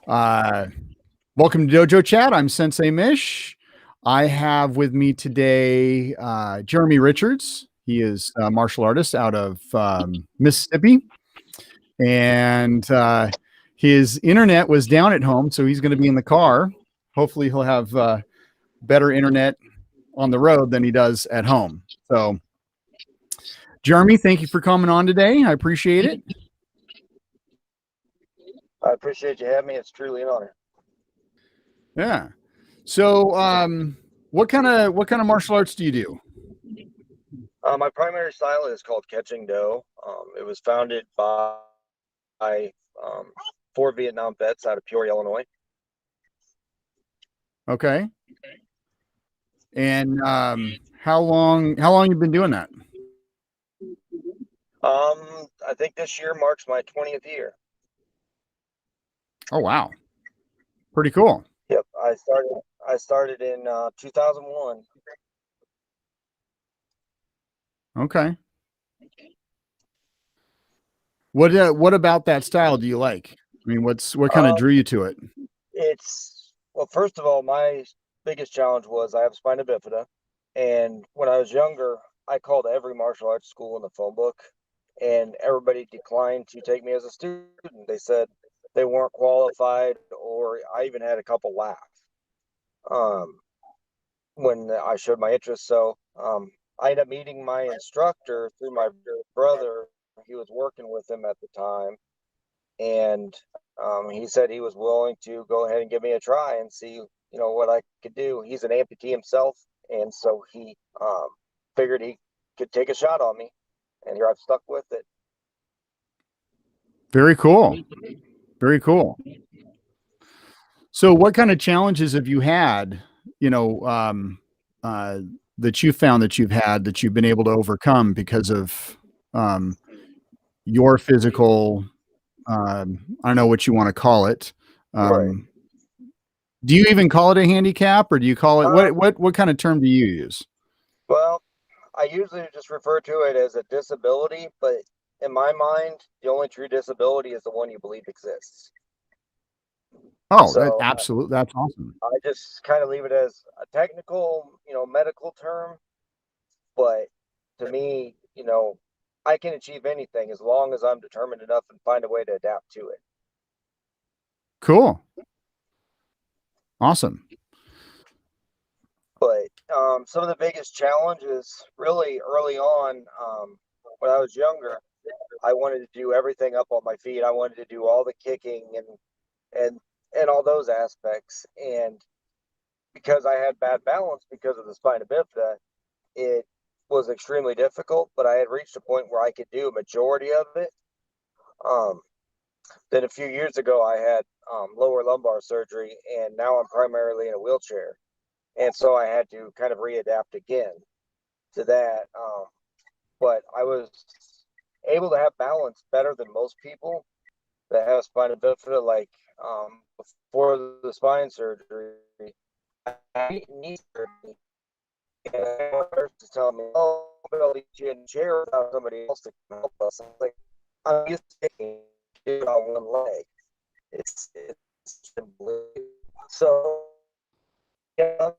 Uh, Welcome to DojoChat. I'm Sensei Mish. I have with me today Jeremy Richards. He is a martial artist out of Mississippi, and his internet was down at home, so he's going to be in the car. Hopefully, he'll have better internet on the road than he does at home. So, Jeremy, thank you for coming on today. I appreciate it. I appreciate you having me. It's truly an honor. Yeah. So, what kind of martial arts do you do? My primary style is called catching do. It was founded by 4 Vietnam vets out of Peoria, Illinois. Okay. And how long you been doing that? I think this year marks my 20th year. Oh wow, pretty cool. Yep, I started in 2001. Okay. What about that style do you like? I mean, what kind of drew you to it? Well, first of all, my biggest challenge was I have spina bifida, and when I was younger, I called every martial arts school in the phone book, and everybody declined to take me as a student. They said they weren't qualified, or I even had a couple laugh when I showed my interest. So I ended up meeting my instructor through my brother. He was working with him at the time, and he said he was willing to go ahead and give me a try and see, what I could do. He's an amputee himself, and so he figured he could take a shot on me, and here I've stuck with it. Very cool. Very cool. So what kind of challenges have you had, that you found that you've been able to overcome because of your physical, I don't know what you want to call it. Right. Do you even call it a handicap, or do you call it, what kind of term do you use? Well, I usually just refer to it as a disability, but in my mind, the only true disability is the one you believe exists. Oh, So that's awesome. I just kind of leave it as a technical, medical term. But to me, I can achieve anything as long as I'm determined enough and find a way to adapt to it. Cool. Awesome. But some of the biggest challenges really early on, when I was younger, I wanted to do everything up on my feet. I wanted to do all the kicking and all those aspects. And because I had bad balance because of the spina bifida, it was extremely difficult, but I had reached a point where I could do a majority of it. Then a few years ago, I had lower lumbar surgery, and now I'm primarily in a wheelchair. And so I had to kind of readapt again to that. But I was able to have balance better than most people that have spina bifida. Like before the spine surgery, I had knee surgery, and the nurse is telling me, "Oh, I'll leave you in a chair without somebody else to help us." I'm like, I'm used to taking it on one leg. It's so. Yeah,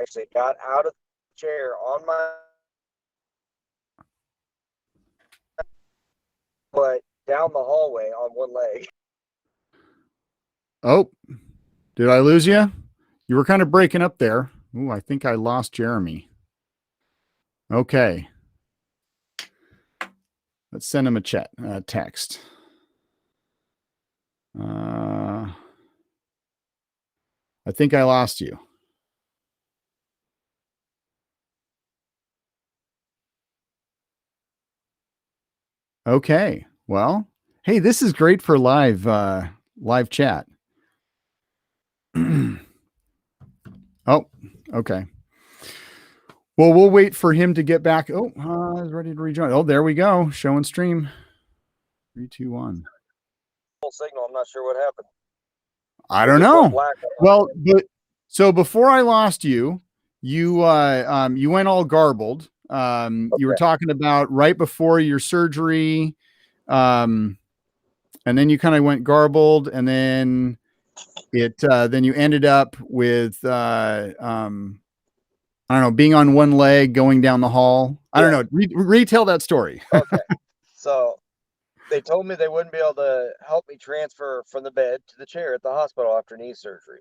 actually got out of the chair on my, but down the hallway on one leg. Oh, did I lose you? You were kind of breaking up there. Ooh, I think I lost Jeremy. Okay. Let's send him a text. I think I lost you. Okay. Well, hey, this is great for live chat. Oh, okay. Well, we'll wait for him to get back. Oh, he's ready to rejoin. Oh, there we go. Show and stream. 3, 2, 1. Full signal. I'm not sure what happened. I don't know. Well, so before I lost you, you went all garbled, You were Okay. talking about right before your surgery, and then you kind of went garbled, and then then you ended up with I don't know, being on one leg, going down the hall. I don't Yeah. know. Retell that story. Okay. So they told me they wouldn't be able to help me transfer from the bed to the chair at the hospital after knee surgery.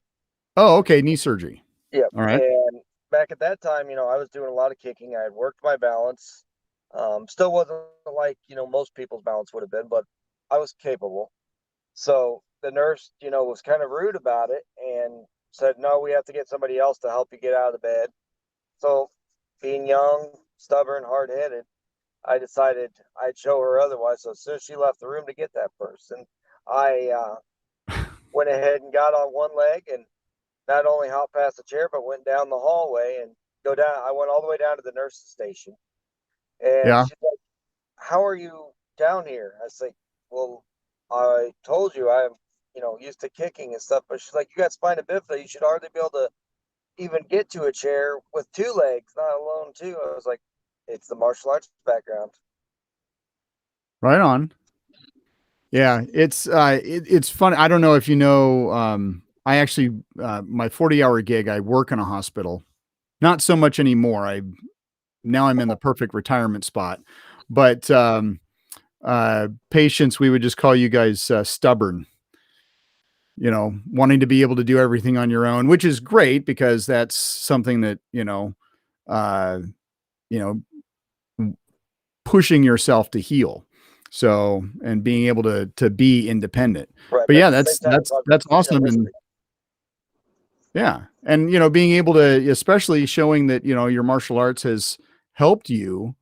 Oh, okay. Knee surgery. Yep. All right. And back at that time, I was doing a lot of kicking. I had worked my balance. Still wasn't like, most people's balance would have been, but I was capable. So the nurse, was kind of rude about it and said, no, we have to get somebody else to help you get out of the bed. So being young, stubborn, hard headed, I decided I'd show her otherwise. So as soon as she left the room to get that person, I went ahead and got on one leg and not only hopped past the chair, but went down the hallway and go down. I went all the way down to the nurse's station. And Yeah. she's like, how are you down here? I say, well, I told you I'm, used to kicking and stuff. But she's like, you got spina bifida. You should hardly be able to even get to a chair with two legs, not alone two. I was like, it's the martial arts background. Right on. Yeah. It's fun. I don't know if you know, I actually, my 40-hour gig, I work in a hospital, not so much anymore. Now I'm in the perfect retirement spot, but, patients, we would just call you guys, stubborn, wanting to be able to do everything on your own, which is great because that's something that, uh, you know, pushing yourself to heal. So, and being able to be independent. Right. But But at yeah, the same time, it's that's a awesome. And misery. yeah. And being able to, especially showing that, your martial arts has helped you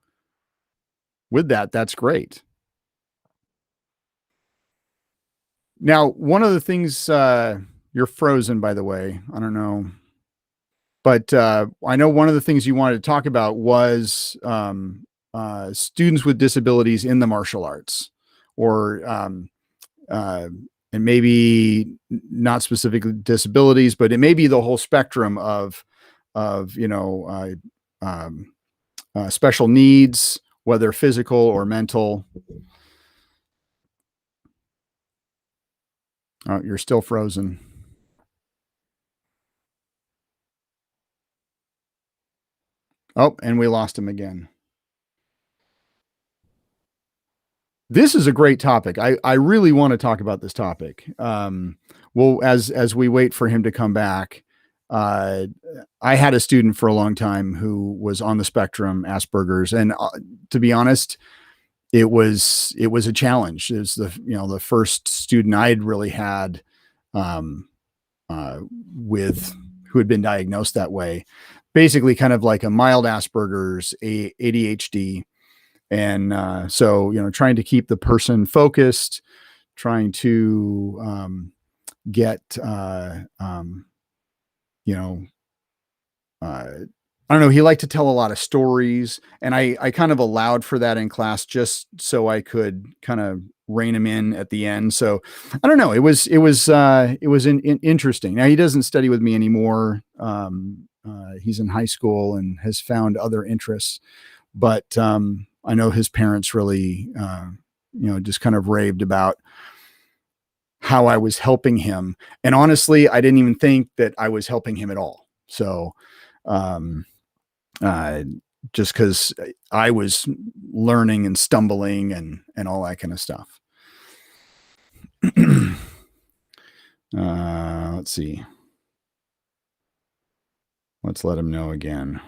with that, that's great. Now, one of the things, you're frozen, by the way. I don't know. But I know one of the things you wanted to talk about was students with disabilities in the martial arts, or uh, and maybe not specifically disabilities, but it may be the whole spectrum of special needs, whether physical or mental. Oh, you're still frozen. Oh, and we lost him again. This is a great topic. I really want to talk about this topic. Well, as we wait for him to come back, uh, I had a student for a long time who was on the spectrum, Asperger's, and to be honest, it was a challenge. It was the first student I'd really had um, uh, with who had been diagnosed that way, basically kind of like a mild Asperger's, ADHD, and so trying to keep the person focused, trying to get you know I don't know, he liked to tell a lot of stories, and I kind of allowed for that in class just so I could kind of rein him in at the end. So I don't know, it was interesting. Now he doesn't study with me anymore. He's in high school and has found other interests, but I know his parents really, just kind of raved about how I was helping him. And honestly, I didn't even think that I was helping him at all. So, um, uh, just because I was learning and stumbling and all that kind of stuff. Let's see. Let's let him know again.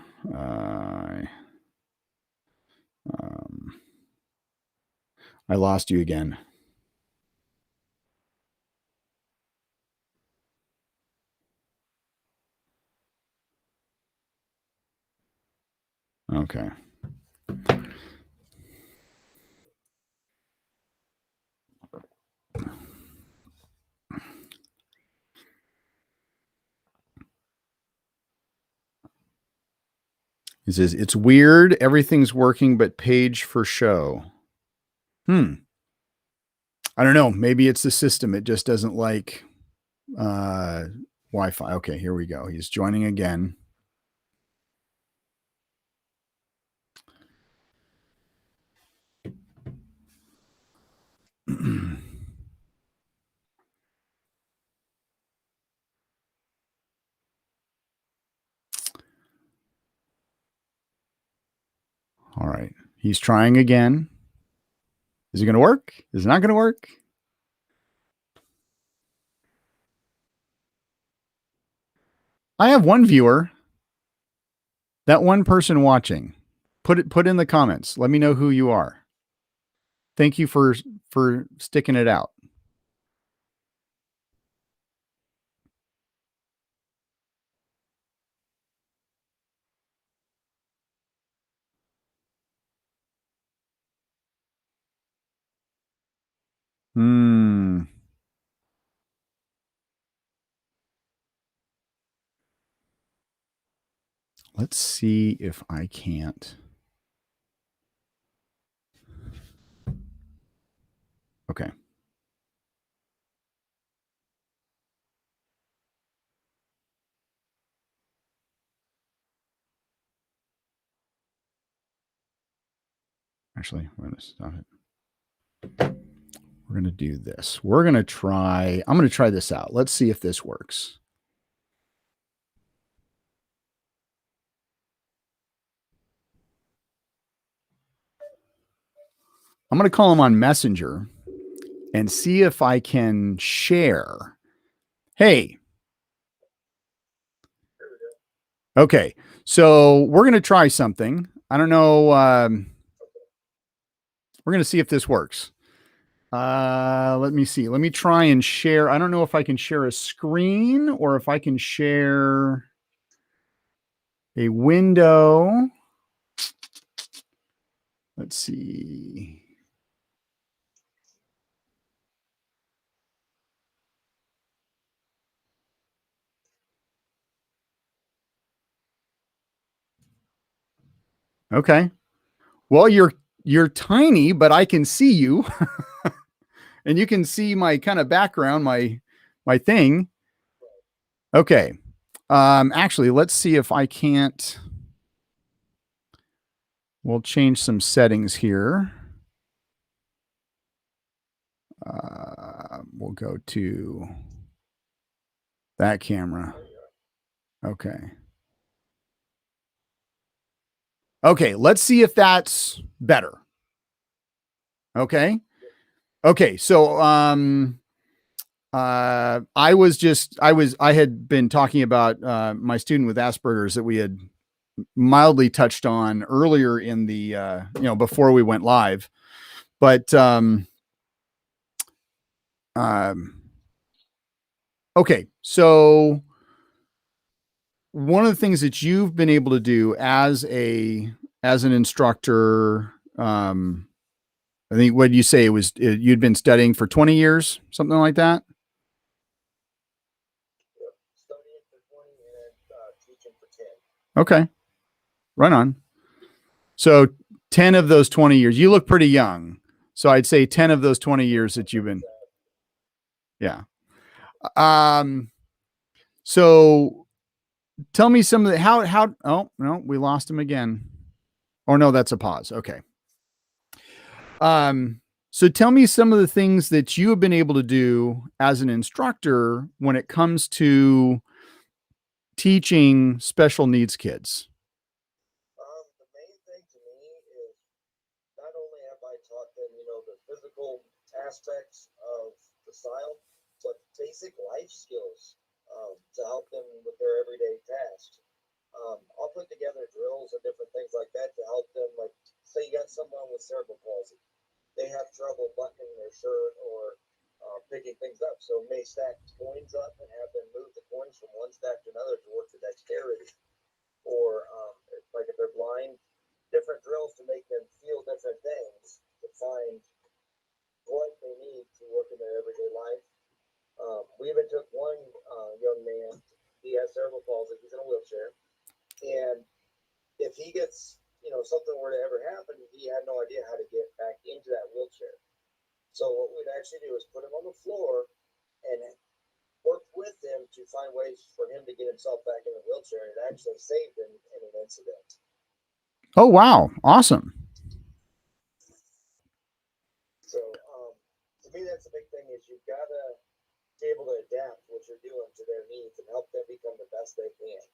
Um, I lost you again. Okay. He says, it's weird. Everything's working, but page for show. I don't know. Maybe it's the system. It just doesn't like uh, Wi-Fi. Okay, here we go. He's joining again. All right. He's trying again. Is it going to work? Is it not going to work? I have one viewer. That one person watching. Put in the comments. Let me know who you are. Thank you for sticking it out. Let's see if I can't. Okay. Actually, we're going to stop it. We're going to do this. I'm going to try this out. Let's see if this works. I'm going to call him on Messenger and see if I can share. Hey. Okay. So we're going to try something. I don't know. We're going to see if this works. Let me see. Let me try and share. I don't know if I can share a screen or if I can share a window. Let's see. Okay. Well, you're tiny, but I can see you. And you can see my kind of background, my thing. Okay. Actually, let's see if I can't. We'll change some settings here. We'll go to that camera. Okay. Okay, let's see if that's better. Okay. Okay, so I had been talking about my student with Asperger's that we had mildly touched on earlier in the before we went live. But okay, so one of the things that you've been able to do as an instructor, I think what you say you'd been studying for 20 years, something like that. Studying for 20 and teaching for 10. Okay, right on. So 10 of those 20 years, you look pretty young. So I'd say 10 of those 20 years that you've been. Yeah. So tell me some of the, how, oh, no, we lost him again. Oh no, that's a pause. Okay. So tell me some of the things that you have been able to do as an instructor when it comes to teaching special needs kids. The main thing to me is not only have I taught them, the physical aspects of the style, but basic life skills to help them with their everyday tasks. I'll put together drills and different things like that to help them. Like, say you got someone with cerebral palsy, they have trouble buttoning their shirt or picking things up, so may stack coins up and have them move the coins from one stack to another to work the dexterity. Or like if they're blind, different drills to make them feel different things to find what they need to work in their everyday life. We even took one young man, he has cerebral palsy, he's in a wheelchair, and if he gets, something were to ever happen, he had no idea how to get back into that wheelchair. So what we'd actually do is put him on the floor and work with him to find ways for him to get himself back in the wheelchair, and it actually saved him in an incident. Oh, wow. Awesome. So to me, that's the big thing is you've got to be able to adapt what you're doing to their needs and help them become the best they can.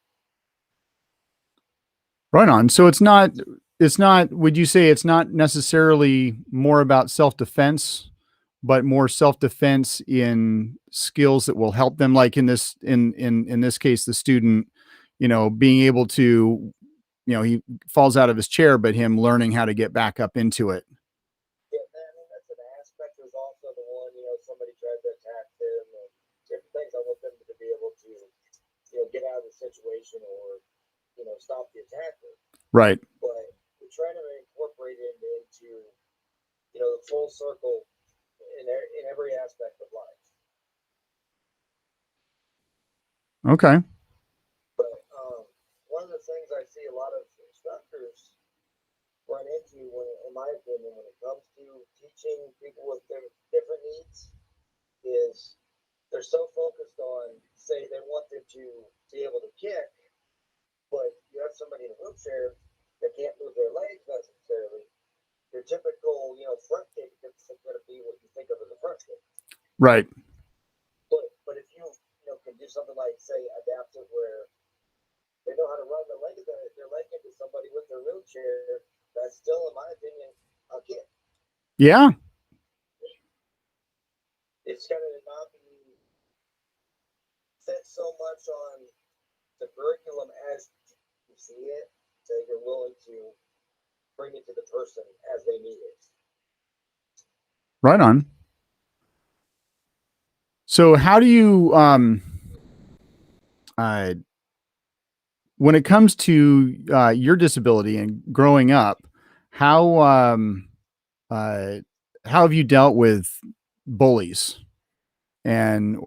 Right on. So it's not, would you say it's not necessarily more about self-defense, but more self-defense in skills that will help them, like in this case, the student, being able to, he falls out of his chair, but him learning how to get back up into it. Yeah, I mean, that's an aspect. There's also the one, somebody tried to attack them and different things. I want them to be able to, get out of the situation or, stop the attacker. Right. But we try to incorporate it into, the full circle in every aspect of life. Okay. But one of the things I see a lot of instructors run into, in my opinion, when it comes to teaching people with different needs, is they're so focused on, say, they want them to be able to kick, but you have somebody in a wheelchair that can't move their legs necessarily. Your typical, front kick isn't going to be what you think of as a front kick. Right. But if you, can do something like, say, adaptive, where they know how to run their leg into somebody with their wheelchair, that's still, in my opinion, a kick. Yeah. It's going to not be set so much on the curriculum as you see it, that you're willing to bring it to the person as they need it. Right on. So how do you, when it comes to your disability and growing up, how uh, how have you dealt with bullies? And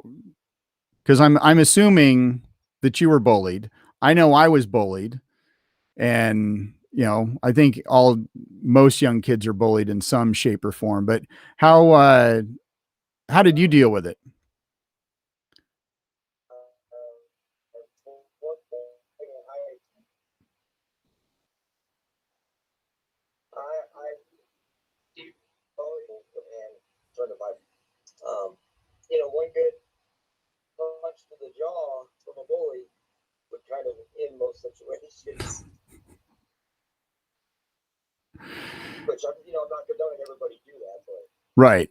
because I'm assuming that you were bullied. I know I was bullied, and I think most young kids are bullied in some shape or form. But how did you deal with it? One thing I and sort of like, one good punch to the jaw from a bully would kind of end most situations. Which I'm not condoning everybody do that, but Right.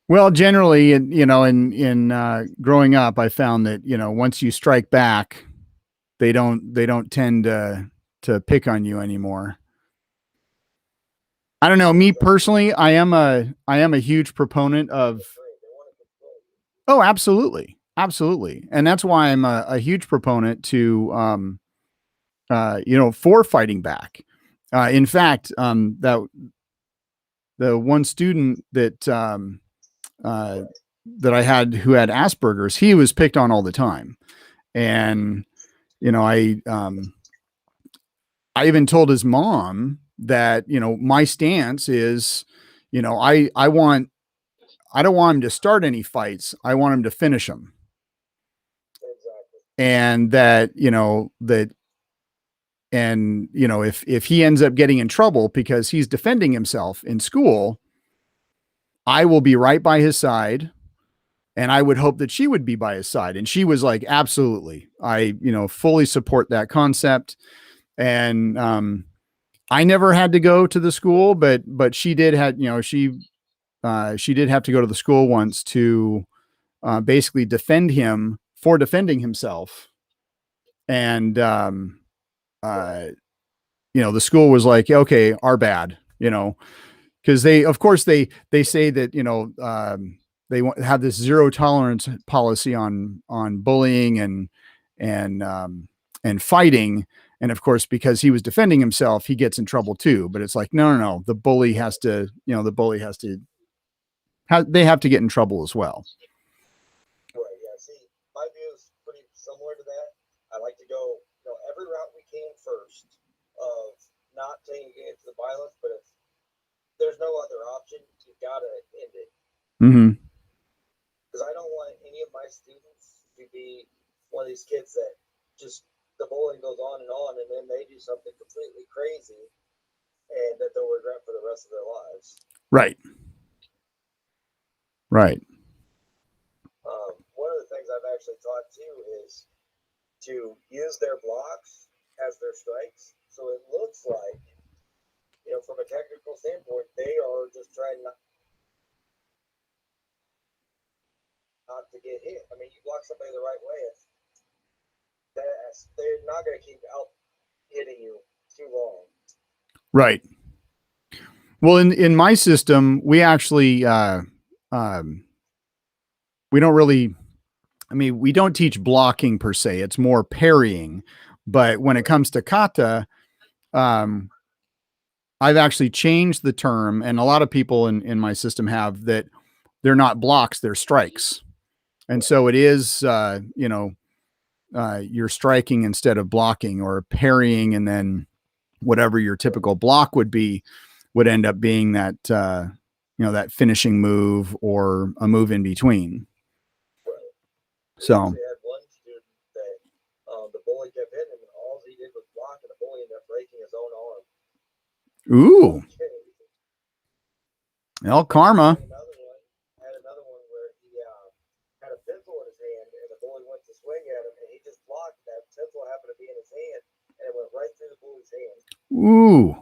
Well, generally, in growing up, I found that once you strike back, they don't tend to pick on you anymore. I don't know. Me personally, I am a huge proponent of. they want to control you. Oh, absolutely, absolutely, and that's why I'm a huge proponent to for fighting back. In fact, that the one student uh, that I had who had Asperger's, he was picked on all the time, and you know, I even told his mom that my stance is, I don't want him to start any fights. I want him to finish them. Exactly. And if he ends up getting in trouble because he's defending himself in school, I will be right by his side, and I would hope that she would be by his side. And she was like, absolutely. I fully support that concept. And I never had to go to the school, but she did had she did have to go to the school once to basically defend him for defending himself. And the school was like, okay, our bad, because of course they say that they have this zero tolerance policy on bullying and fighting. And of course, because he was defending himself, he gets in trouble too. But it's like, no. The bully has to, they have to get in trouble as well. Right. Yeah. See, my view is pretty similar to that. I like to go, every route we can first of not taking it to the violence, but if there's no other option, you gotta end it. Mm-hmm. Because I don't want any of my students to be one of these kids that just the bullying goes on, and then they do something completely crazy, and that they'll regret for the rest of their lives. Right. Right. One of the things I've actually taught too is to use their blocks as their strikes. So it looks like, from a technical standpoint, they are just trying not to get hit. I mean, you block somebody the right way, they're not going to keep out hitting you too long. Right. Well, in my system, we actually we don't really. I mean, we don't teach blocking per se. It's more parrying. But when it comes to kata, I've actually changed the term, and a lot of people in my system have that. They're not blocks; they're strikes. And so it is, you're striking instead of blocking, or parrying, and then whatever your typical block would be would end up being that, that finishing move or a move in between. Right. So we had one student that the bully kept hitting him, and all he did was block, and the bully ended up breaking his own arm. Ooh. Well, karma. I had another one where he had a pencil in his hand, and the bully went to swing at him, and he just blocked. That pencil happened to be in his hand, and it went right through the bully's hand. Ooh.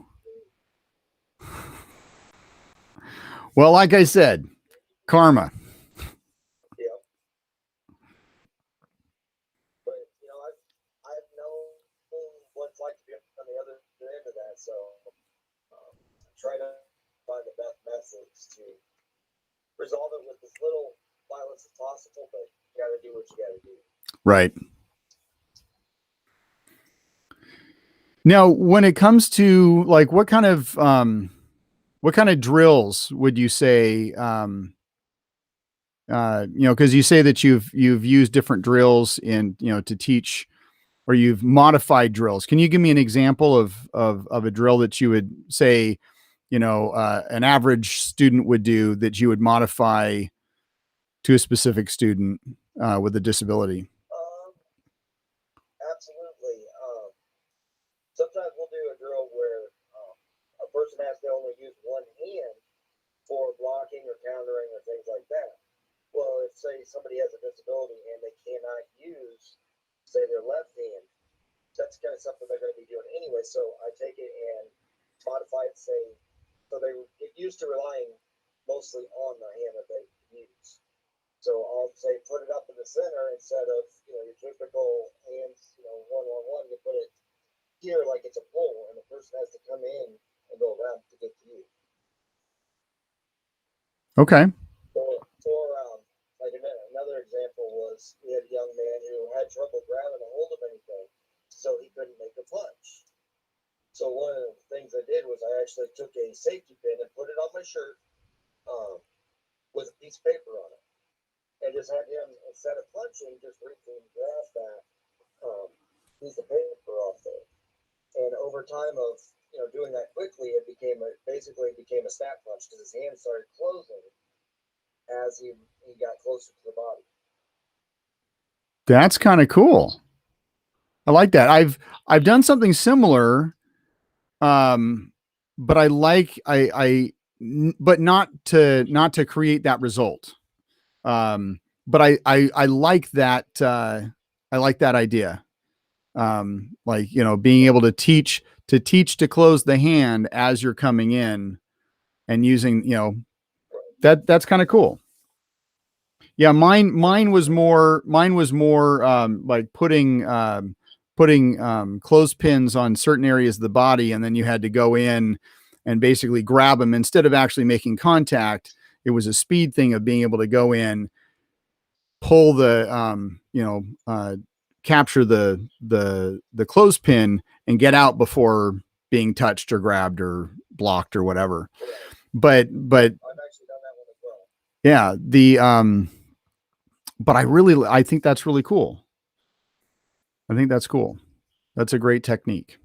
Well, like I said, karma. Yeah. But I've known what it's like to be on the other end of that, so try to find the best methods to resolve it with as little violence as possible, but you got to do what you got to do. Right. Now, when it comes to like what kind of drills would you say, because you say that you've used different drills in, to teach, or you've modified drills. Can you give me an example of a drill that you would say, an average student would do that you would modify to a specific student with a disability? Absolutely. Sometimes we'll do a drill where a person has to only use one hand for blocking or countering or things like that. Well, if say somebody has a disability and they cannot use, say, their left hand, that's kind of something they're going to be doing anyway. So I take it and modify it, say, so they get used to relying mostly on the hand that they use. So I'll say put it up in the center instead of your typical hands, 1-1-1. You put it here like it's a pole, and the person has to come in and go around to get to you. Okay. For like another example was we had a young man who had trouble grabbing a hold of anything, so he couldn't make a punch. So one of the things I did was I actually took a safety pin and put it on my shirt with a piece of paper on it, and just had him, instead of punching, just reach and grab that piece of paper off there. And over time of doing that quickly, it basically became a snap punch because his hand started closing as he got closer to the body. That's kind of cool. I like that. I've done something similar, but but not to create that result. But I like that. I like that idea. Being able to teach to close the hand as you're coming in, and using, that's kind of cool. Yeah. Mine was more like putting clothespins on certain areas of the body. And then you had to go in and basically grab them instead of actually making contact. It was a speed thing of being able to go in, pull the, capture the clothespin and get out before being touched or grabbed or blocked or whatever. But I've actually done that one as well. Yeah, but I think that's really cool. I think that's cool. That's a great technique,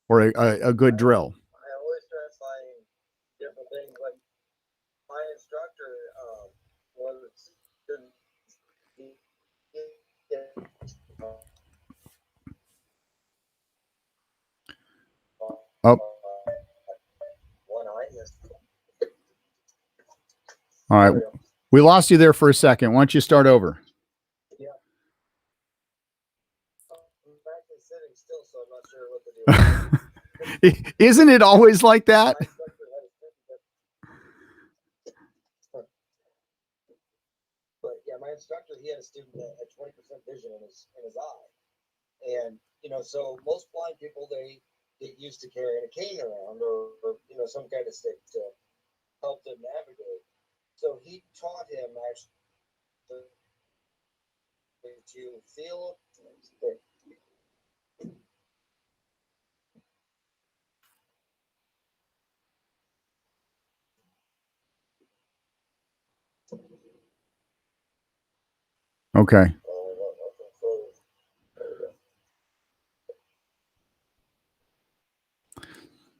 or a good drill. I always try to find different things. Like my instructor was Oh, one eye. all right. We lost you there for a second. Why don't you start over? Yeah. I'm actually sitting still, so I'm not sure what to do. Isn't it always like that? But yeah, my instructor, he had a student that had 20% vision in his eye. And, so most blind people, they get used to carrying a cane around or some kind of stick to help them navigate. So he taught him actually to feel. Okay.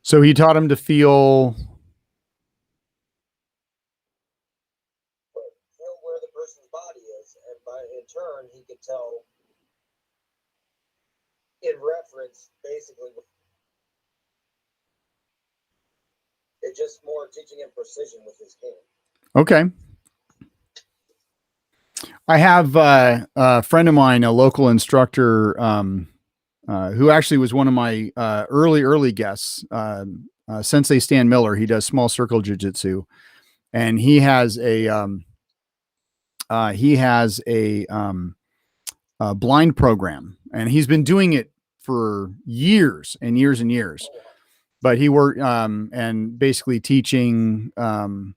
So he taught him to feel. Feel where the person's body is, and in turn, he could tell in reference, basically. It's just more teaching him precision with his cane. Okay. I have a friend of mine, a local instructor, who actually was one of my early guests, Sensei Stan Miller. He does small circle jiu-jitsu, and he has a blind program, and he's been doing it for years and years and years. But he worked and basically teaching. I'm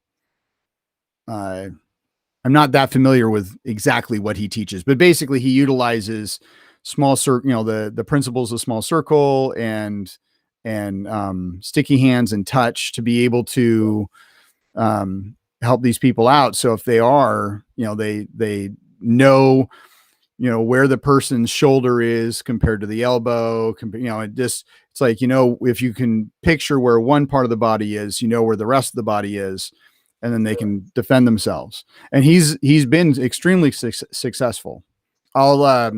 not that familiar with exactly what he teaches, but basically he utilizes small circle, the principles of small circle and sticky hands and touch to be able to help these people out. So if they are, they know, where the person's shoulder is compared to the elbow, it's like, if you can picture where one part of the body is, where the rest of the body is, and then they can defend themselves. And he's been extremely successful. I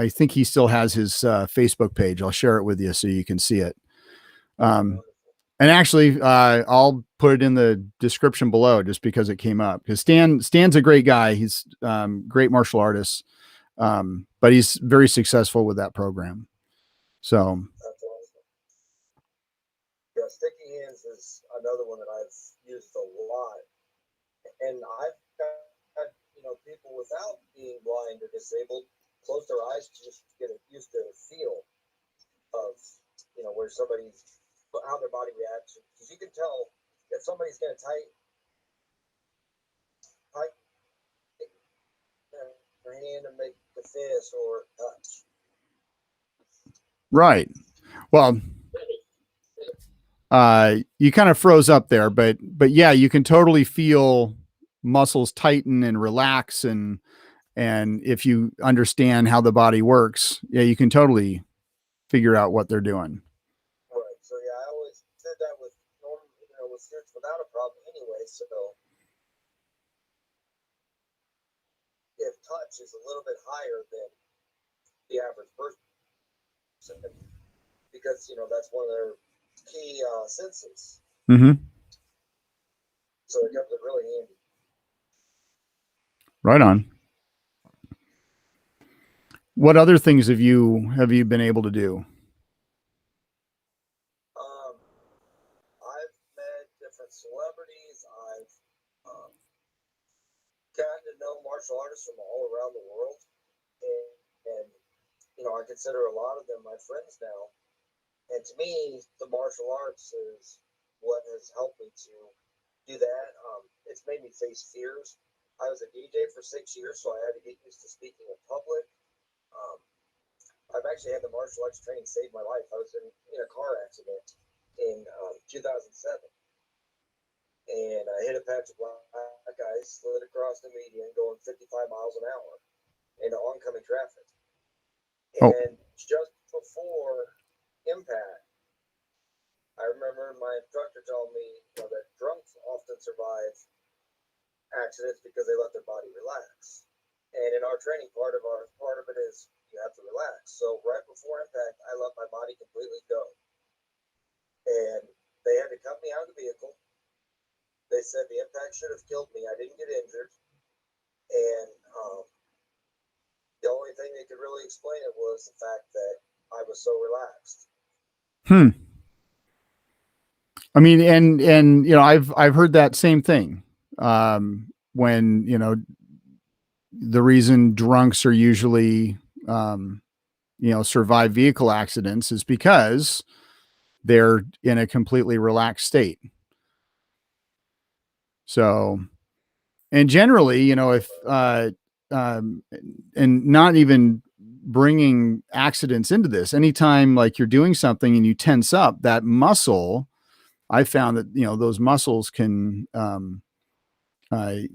think he still has his Facebook page. I'll share it with you so you can see it. And actually, I'll put it in the description below just because it came up. Because Stan's a great guy. He's great martial artist, but he's very successful with that program. So. Yeah, sticky hands is another one that I've used a lot, and I've got people without being blind or disabled close their eyes to just get used to the feel of where somebody's how their body reacts, because you can tell if somebody's going to tight their hand and make the fist or touch. Right. Well, you kind of froze up there, but yeah, you can totally feel muscles tighten and relax, and if you understand how the body works, yeah, you can totally figure out what they're doing. Right. So yeah, I always did that with with students without a problem anyway. So if touch is a little bit higher than the average person, because that's one of their key senses. Mm-hmm. So it comes in really handy. Right on. What other things have you been able to do? I've met different celebrities. I've gotten to know martial artists from all around the world, and I consider a lot of them my friends now. And to me, the martial arts is what has helped me to do that. It's made me face fears. I was a DJ for 6 years, so I had to get used to speaking in public. Um, I've actually had the martial arts training save my life. I was in a car accident in 2007, and I hit a patch of black ice, slid across the median, going 55 miles an hour into oncoming traffic. Oh. And just before impact, I remember my instructor telling me that drunks often survive accidents because they let their body relax. And in our training, part of it is you have to relax. So right before impact, I let my body completely go, and they had to cut me out of the vehicle. They said the impact should have killed me. I didn't get injured, and the only thing they could really explain it was the fact that I was so relaxed. Hmm. I mean, and I've heard that same thing. When the reason drunks are usually survive vehicle accidents is because they're in a completely relaxed state. So, and generally, if um, and not even bringing accidents into this, anytime like you're doing something and you tense up, that muscle, I found that those muscles can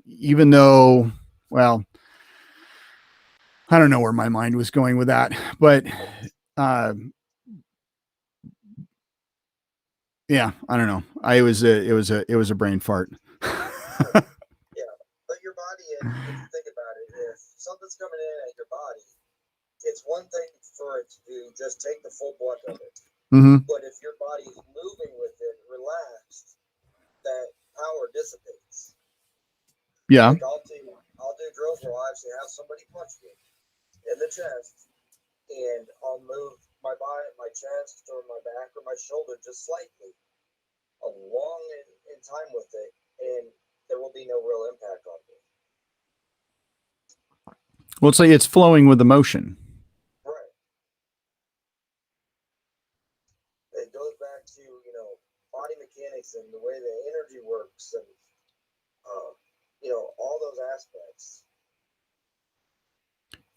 even though, well, I don't know where my mind was going with that, but uh, yeah, I don't know. It was a brain fart. Yeah, but your body, if you think about it, if something's coming in at your body, it's one thing for it to just take the full brunt of it. Mm-hmm. But if your body's moving with it, relaxed, that power dissipates. Yeah. Like I'll do drills where I'll actually have somebody punch me in the chest, and I'll move my body, my chest, or my back, or my shoulder just slightly, along in time with it, and there will be no real impact on me. Well, it's like it's flowing with emotion. Right. It goes back to body mechanics and the way the energy works, and all those aspects.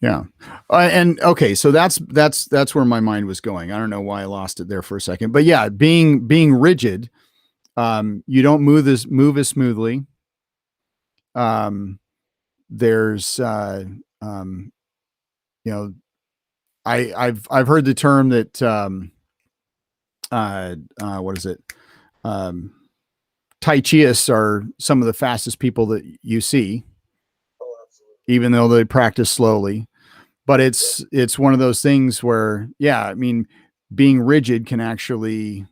Yeah. And okay, so that's where my mind was going. I don't know why I lost it there for a second, but yeah, being rigid, you don't move as smoothly. There's you know, I've heard the term that what is it? Tai Chiists are some of the fastest people that you see, Oh, absolutely. even though they practice slowly. But it's one of those things where, yeah, I mean, being rigid can actually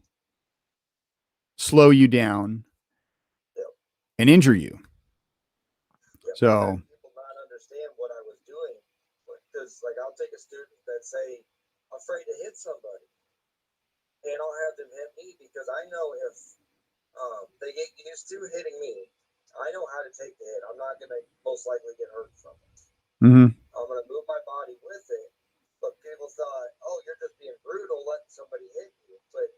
slow you down Yep. and injure you. Yep. So People not understand what I was doing, because like I'll take a student that's say afraid to hit somebody, and I'll have them hit me because I know if they get used to hitting me, I know how to take the hit. I'm not going to most likely get hurt from it. mm-hmm. I'm going to move my body with it. But people thought, oh, you're just being brutal letting somebody hit you. But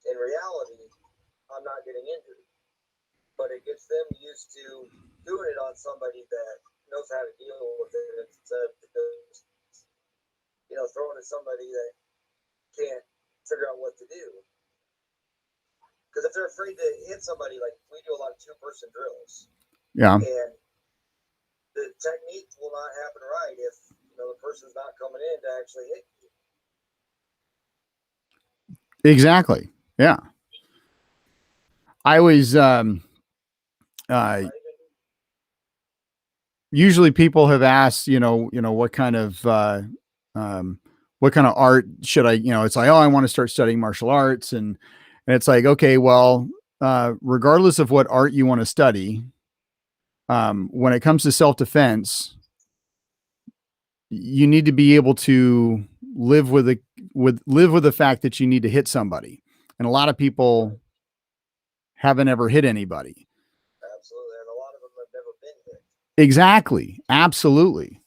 in reality, I'm not getting injured. But it gets them used to doing it on somebody that knows how to deal with it instead of just, throwing at somebody that can't figure out what to do. Because if they're afraid to hit somebody, like we do a lot of two-person drills. Yeah. And the technique will not happen right if the person's not coming in to actually hit you. Exactly. Yeah. I was usually people have asked, what kind of art should I, it's like, oh, I want to start studying martial arts. And it's like, okay, well, regardless of what art you want to study, when it comes to self-defense, you need to be able to live with the fact that you need to hit somebody. And a lot of people haven't ever hit anybody. Absolutely. And a lot of them have never been hit. Exactly. Absolutely.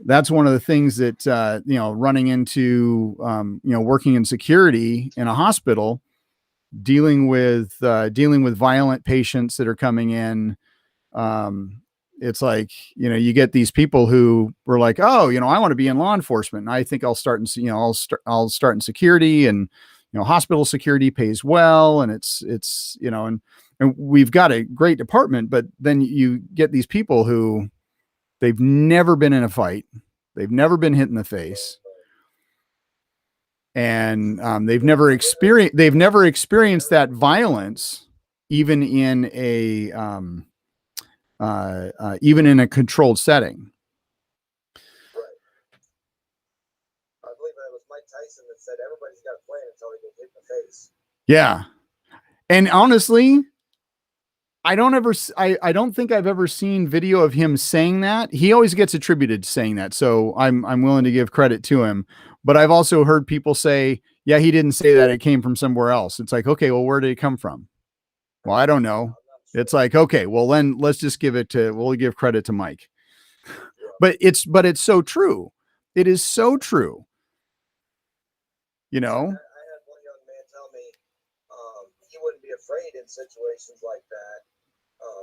That's one of the things that, running into, working in security in a hospital, dealing with violent patients that are coming in. It's like, you get these people who were like, oh, I want to be in law enforcement. And I think I'll start in, I'll start in security, and, hospital security pays well. And it's, and we've got a great department, but then you get these people who they've never been in a fight. They've never been hit in the face. And they've never experienced that violence, even in a even in a controlled setting. Right. I believe that was Mike Tyson that said everybody's got a plan until they get hit in the face. Yeah. And honestly, I don't think I've ever seen video of him saying that. He always gets attributed to saying that, so I'm willing to give credit to him. But I've also heard people say, yeah, he didn't say that. It came from somewhere else. It's like, okay, well, where did it come from? Well, I don't know. It's like, okay, well, then let's just we'll give credit to Mike. But it's so true. It is so true. You know? I had one young man tell me he wouldn't be afraid in situations like that.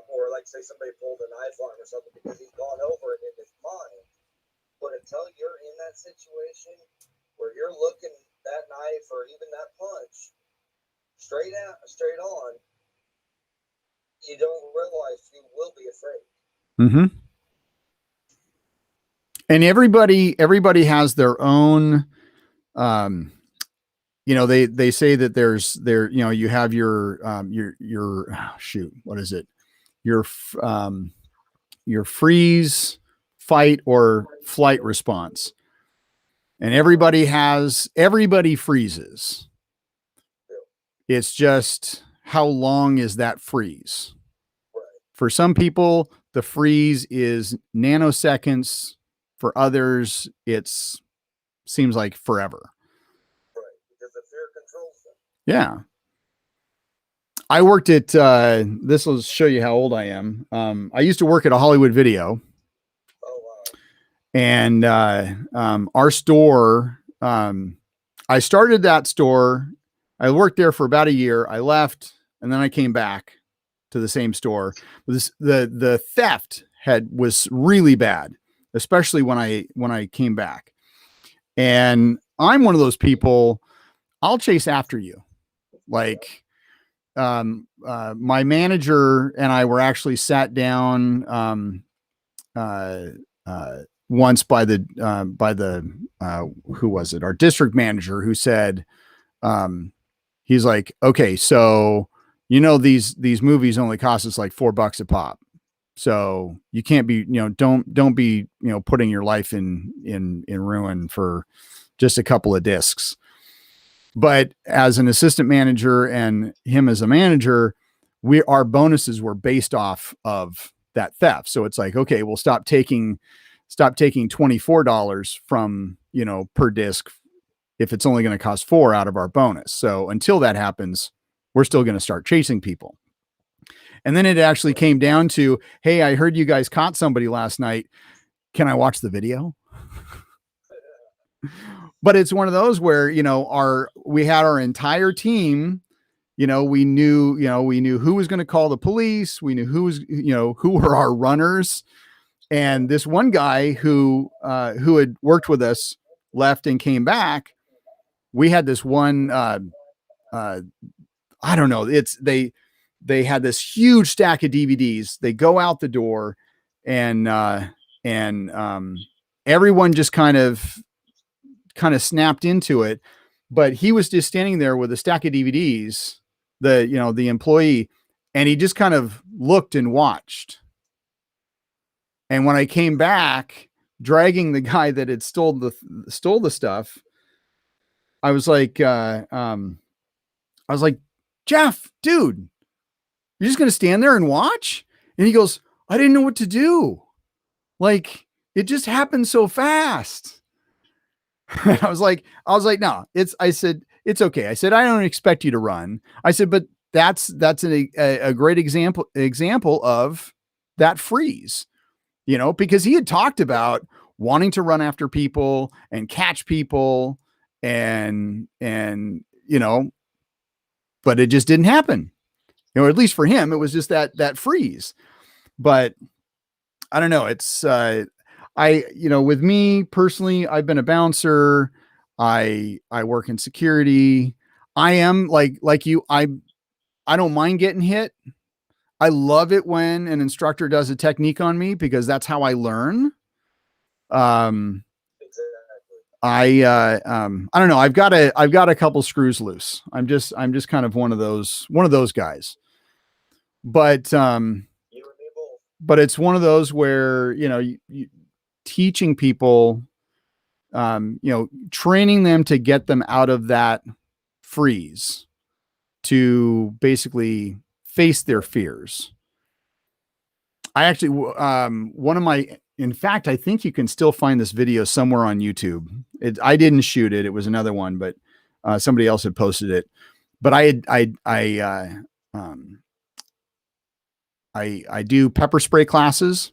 Or like say somebody pulled a knife on him or something because he's gone over it in his mind. But until you're in that situation where you're looking that knife or even that punch straight on, you don't realize you will be afraid. Mm-hmm. And everybody has their own, you know, they say that you know, you have your shoot, what is it? Your freeze, fight, or flight response. And everybody freezes. It's just how long is that freeze? For some people, the freeze is nanoseconds. For others, seems like forever. Right, because the fear controls them. Yeah. I worked at, this will show you how old I am. I used to work at a Hollywood Video. Oh, wow. And our store, I started that store. I worked there for about a year. I left, and then I came back to the same store. The theft was really bad, especially when I came back. And I'm one of those people, I'll chase after you. Like, my manager and I were actually sat down once by the who was it? Our district manager, who said, he's like, okay, so you know these movies only cost us like $4 a pop. So you can't be, don't be, putting your life in ruin for just a couple of discs. But as an assistant manager and him as a manager, our bonuses were based off of that theft. So it's like, okay, we'll stop taking $24 from, per disc if it's only going to cost $4 out of our bonus. So until that happens, we're still going to start chasing people. And then it actually came down to, hey, I heard you guys caught somebody last night. Can I watch the video? But it's one of those where, we had our entire team, we knew who was going to call the police. We knew who were our runners. And this one guy who had worked with us left and came back. We had this one, I don't know. They had this huge stack of DVDs. They go out the door and everyone just kind of snapped into it, but he was just standing there with a stack of DVDs, the employee, and he just kind of looked and watched. And when I came back dragging the guy that had stole the stuff, I was like, Jeff, dude, you're just going to stand there and watch? And he goes, I didn't know what to do. Like, it just happened so fast. I was like, no, I said, it's okay. I said, I don't expect you to run. I said, but that's a great example of that freeze, because he had talked about wanting to run after people and catch people and but it just didn't happen. At least for him, it was just that freeze. But I don't know. It's, with me personally, I've been a bouncer. I work in security. I am like you. I don't mind getting hit. I love it when an instructor does a technique on me because that's how I learn. Exactly. I don't know. I've got a couple screws loose. I'm just kind of one of those guys. But it's one of those where, teaching people, training them to get them out of that freeze to basically face their fears. I actually, one of my in fact, I think you can still find this video somewhere on YouTube. I didn't shoot it. It was another one, but somebody else had posted it. But I do pepper spray classes,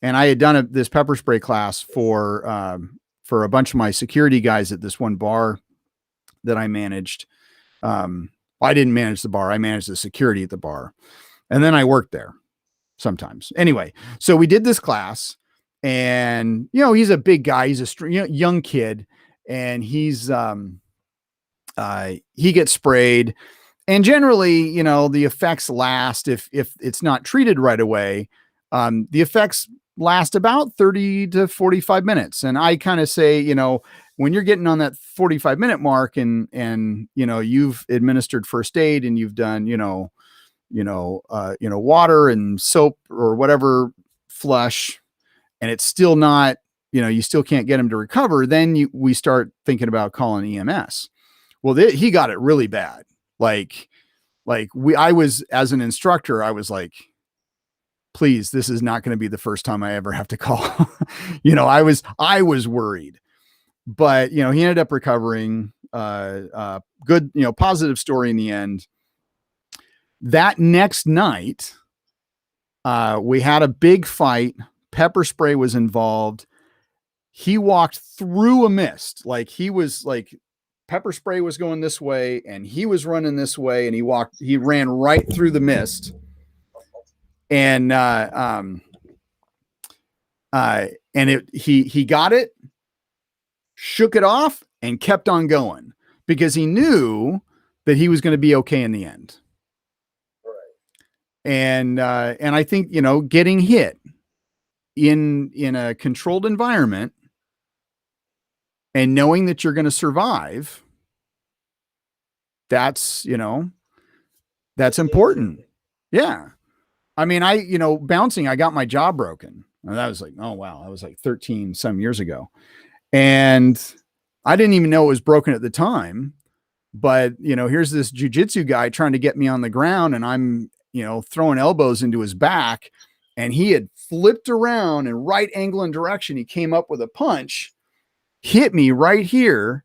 and I had done this pepper spray class for a bunch of my security guys at this one bar that I managed. I didn't manage the bar. I managed the security at the bar. And then I worked there sometimes. Anyway, so we did this class, and, he's a big guy. He's a young kid, and he gets sprayed. And generally, the effects last, if it's not treated right away, the effects last about 30 to 45 minutes. And I kind of say, when you're getting on that 45-minute mark and you've administered first aid and you've done, water and soap or whatever flush, and it's still not, you still can't get him to recover, then we start thinking about calling EMS. Well, he got it really bad. I was, as an instructor, I was like, please, this is not going to be the first time I ever have to call. I was worried, but he ended up recovering. Good, positive story in the end. That next night, we had a big fight. Pepper spray was involved. He walked through a mist. He was pepper spray was going this way and he was running this way, and he ran right through the mist. And, he got it, shook it off, and kept on going because he knew that he was going to be okay in the end. And I think, getting hit in a controlled environment and knowing that you're going to survive, that's important. Yeah. I mean, bouncing, I got my jaw broken. And that was oh, wow. That was 13 some years ago. And I didn't even know it was broken at the time, but here's this jujitsu guy trying to get me on the ground, and I'm, throwing elbows into his back, and he had flipped around in right angle and direction. He came up with a punch, hit me right here.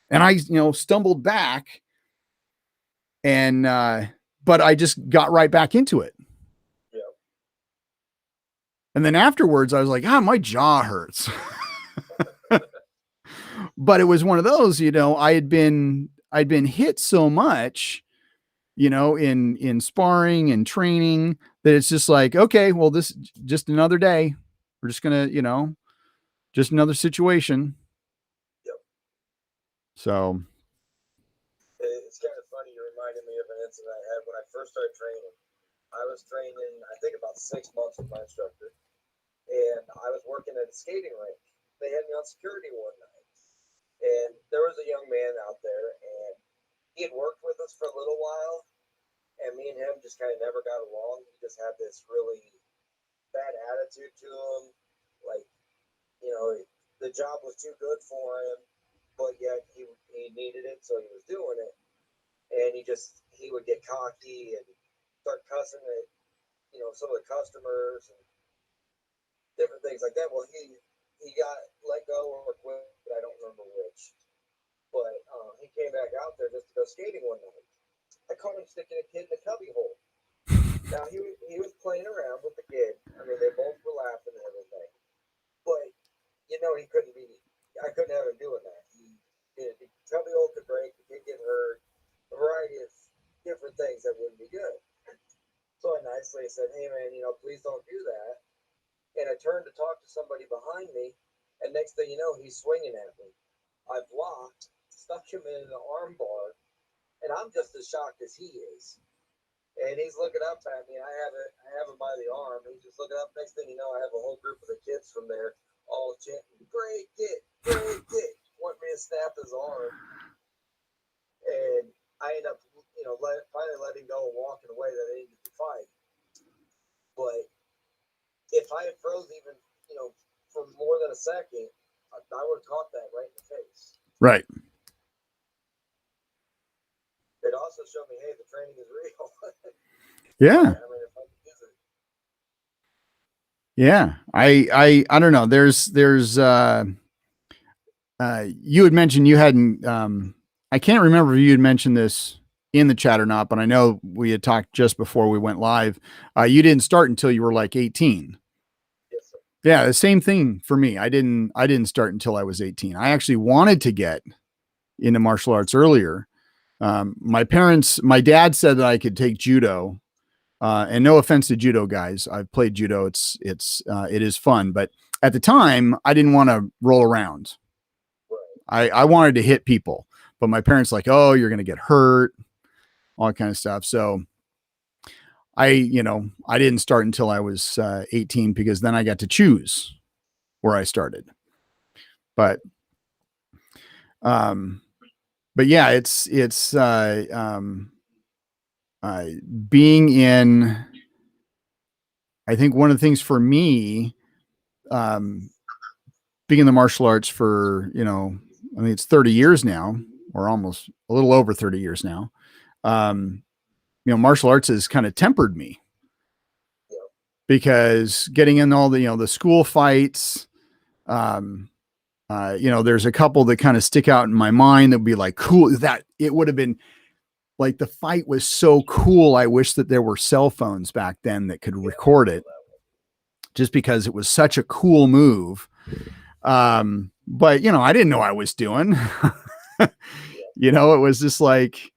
And I, stumbled back, and, but I just got right back into it. Yeah. And then afterwards I was like, my jaw hurts. But it was one of those, I'd been hit so much, in sparring and training, that it's just okay, well, this just another day. We're just gonna, just another situation. Yep. So it's kind of funny. You reminded me of an incident I had when I first started training. I was training, I think, about 6 months with my instructor, and I was working at a skating rink. They had me on security one night, and there was a young man out there, and he had worked with us for a little while, and me and him just kind of never got along. He just had this really bad attitude to him. The job was too good for him, but yet he needed it, so he was doing it. And he would get cocky and start cussing at, some of the customers and different things like that. Well, he got let go or quit, I don't remember which. But he came back out there just to go skating one night. I caught him sticking a kid in the cubby hole. Now, he was playing around with the kid. I mean, they both were laughing and everything. But, I couldn't have him doing that. The cubby hole could break, the kid get hurt, a variety of different things that wouldn't be good. So I nicely said, hey, man, please don't do that. And I turned to talk to somebody behind me, and next thing you know, he's swinging at me. I blocked, stuck him in an arm bar, and I'm just as shocked as he is. And he's looking up at me. I have him by the arm. He's just looking up. Next thing you know, I have a whole group of the kids from there all chanting, break it, want me to snap his arm. And I end up, finally letting go and walking away that I needed to fight. But if I had froze even, for more than a second, I would have caught that right in the face. Right. It also showed me, hey, the training is real. Yeah. I mean, if I could use it. Yeah. I don't know. You had mentioned you hadn't, I can't remember if you had mentioned this in the chat or not, but I know we had talked just before we went live. You didn't start until you were like 18. Yes, sir. Yeah. The same thing for me. I didn't start until I was 18. I actually wanted to get into martial arts earlier. My dad said that I could take judo. And no offense to judo guys, I've played judo. It is fun, but at the time I didn't want to roll around. Right. I wanted to hit people, but my parents like, oh, you're going to get hurt, all that kind of stuff. So I didn't start until I was 18 because then I got to choose where I started. But, um, but yeah, uh, being in, I think one of the things for me, um, being in the martial arts for, I mean, it's 30 years now, or almost a little over 30 years now. Um, Martial arts has kind of tempered me because getting in all the school fights, um, there's a couple that kind of stick out in my mind that would be like, cool, that it would have been like the fight was so cool. I wish that there were cell phones back then that could record it just because it was such a cool move. But I didn't know I was doing, it was just like,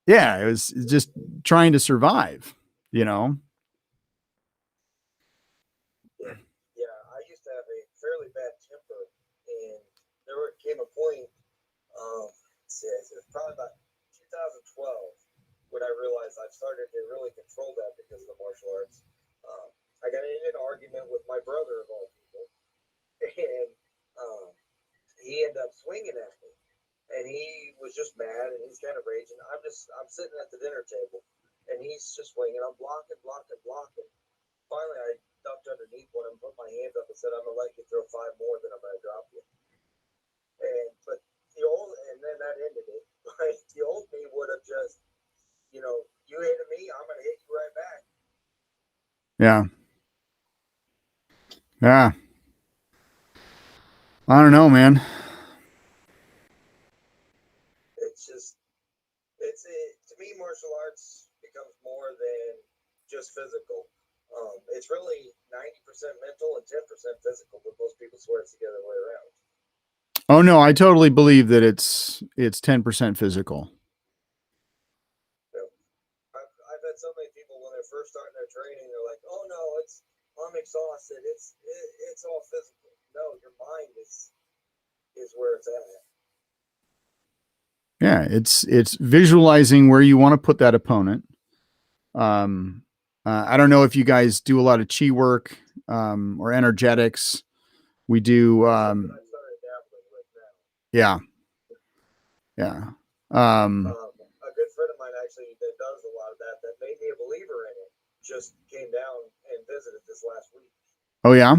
yeah, it was just trying to survive, you know? Yeah, I used to have a fairly bad temper, and came a point, it was probably about 2012 when I realized I started to really control that because of the martial arts. I got in an argument with my brother of all people, and he ended up swinging at me, and he was just mad and he's kind of raging. I'm sitting at the dinner table, and he's just swinging. I'm blocking, blocking, blocking. Finally, I ducked underneath one and put my hands up and said, "I'm gonna let you throw 5 more, then I'm gonna drop you." And then that ended it. But the old me would have just, you hitting me, I'm gonna hit you right back. Yeah. Yeah. I don't know, man. It's just, to me, martial arts becomes more than just physical. It's really 90% mental and 10% physical, but most people swear it's the other way around. Oh no, I totally believe that it's 10% physical. I've had so many people when they're first starting their training, they're like, "Oh no, I'm exhausted. It's all physical." No, your mind is where it's at. Yeah, it's visualizing where you want to put that opponent. I don't know if you guys do a lot of chi work or energetics. We do. Yeah, yeah. A good friend of mine actually that does a lot of that made me a believer in it just came down and visited this last week. Oh yeah.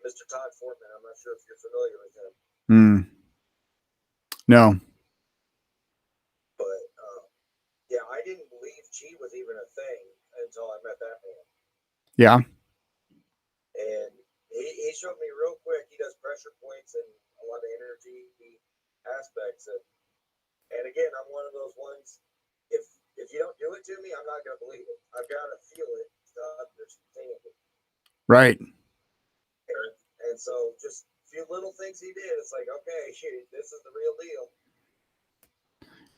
Mr. Todd Fortman. I'm not sure if you're familiar with him. No. But yeah, I didn't believe chi was even a thing until I met that man. Yeah. And he showed me real quick. He does pressure points and a lot of energy aspects. And again, I'm one of those ones. If you don't do it to me, I'm not going to believe it. I've got to feel it to understand it. Right. And so just a few little things he did. It's like, okay, this is the real deal.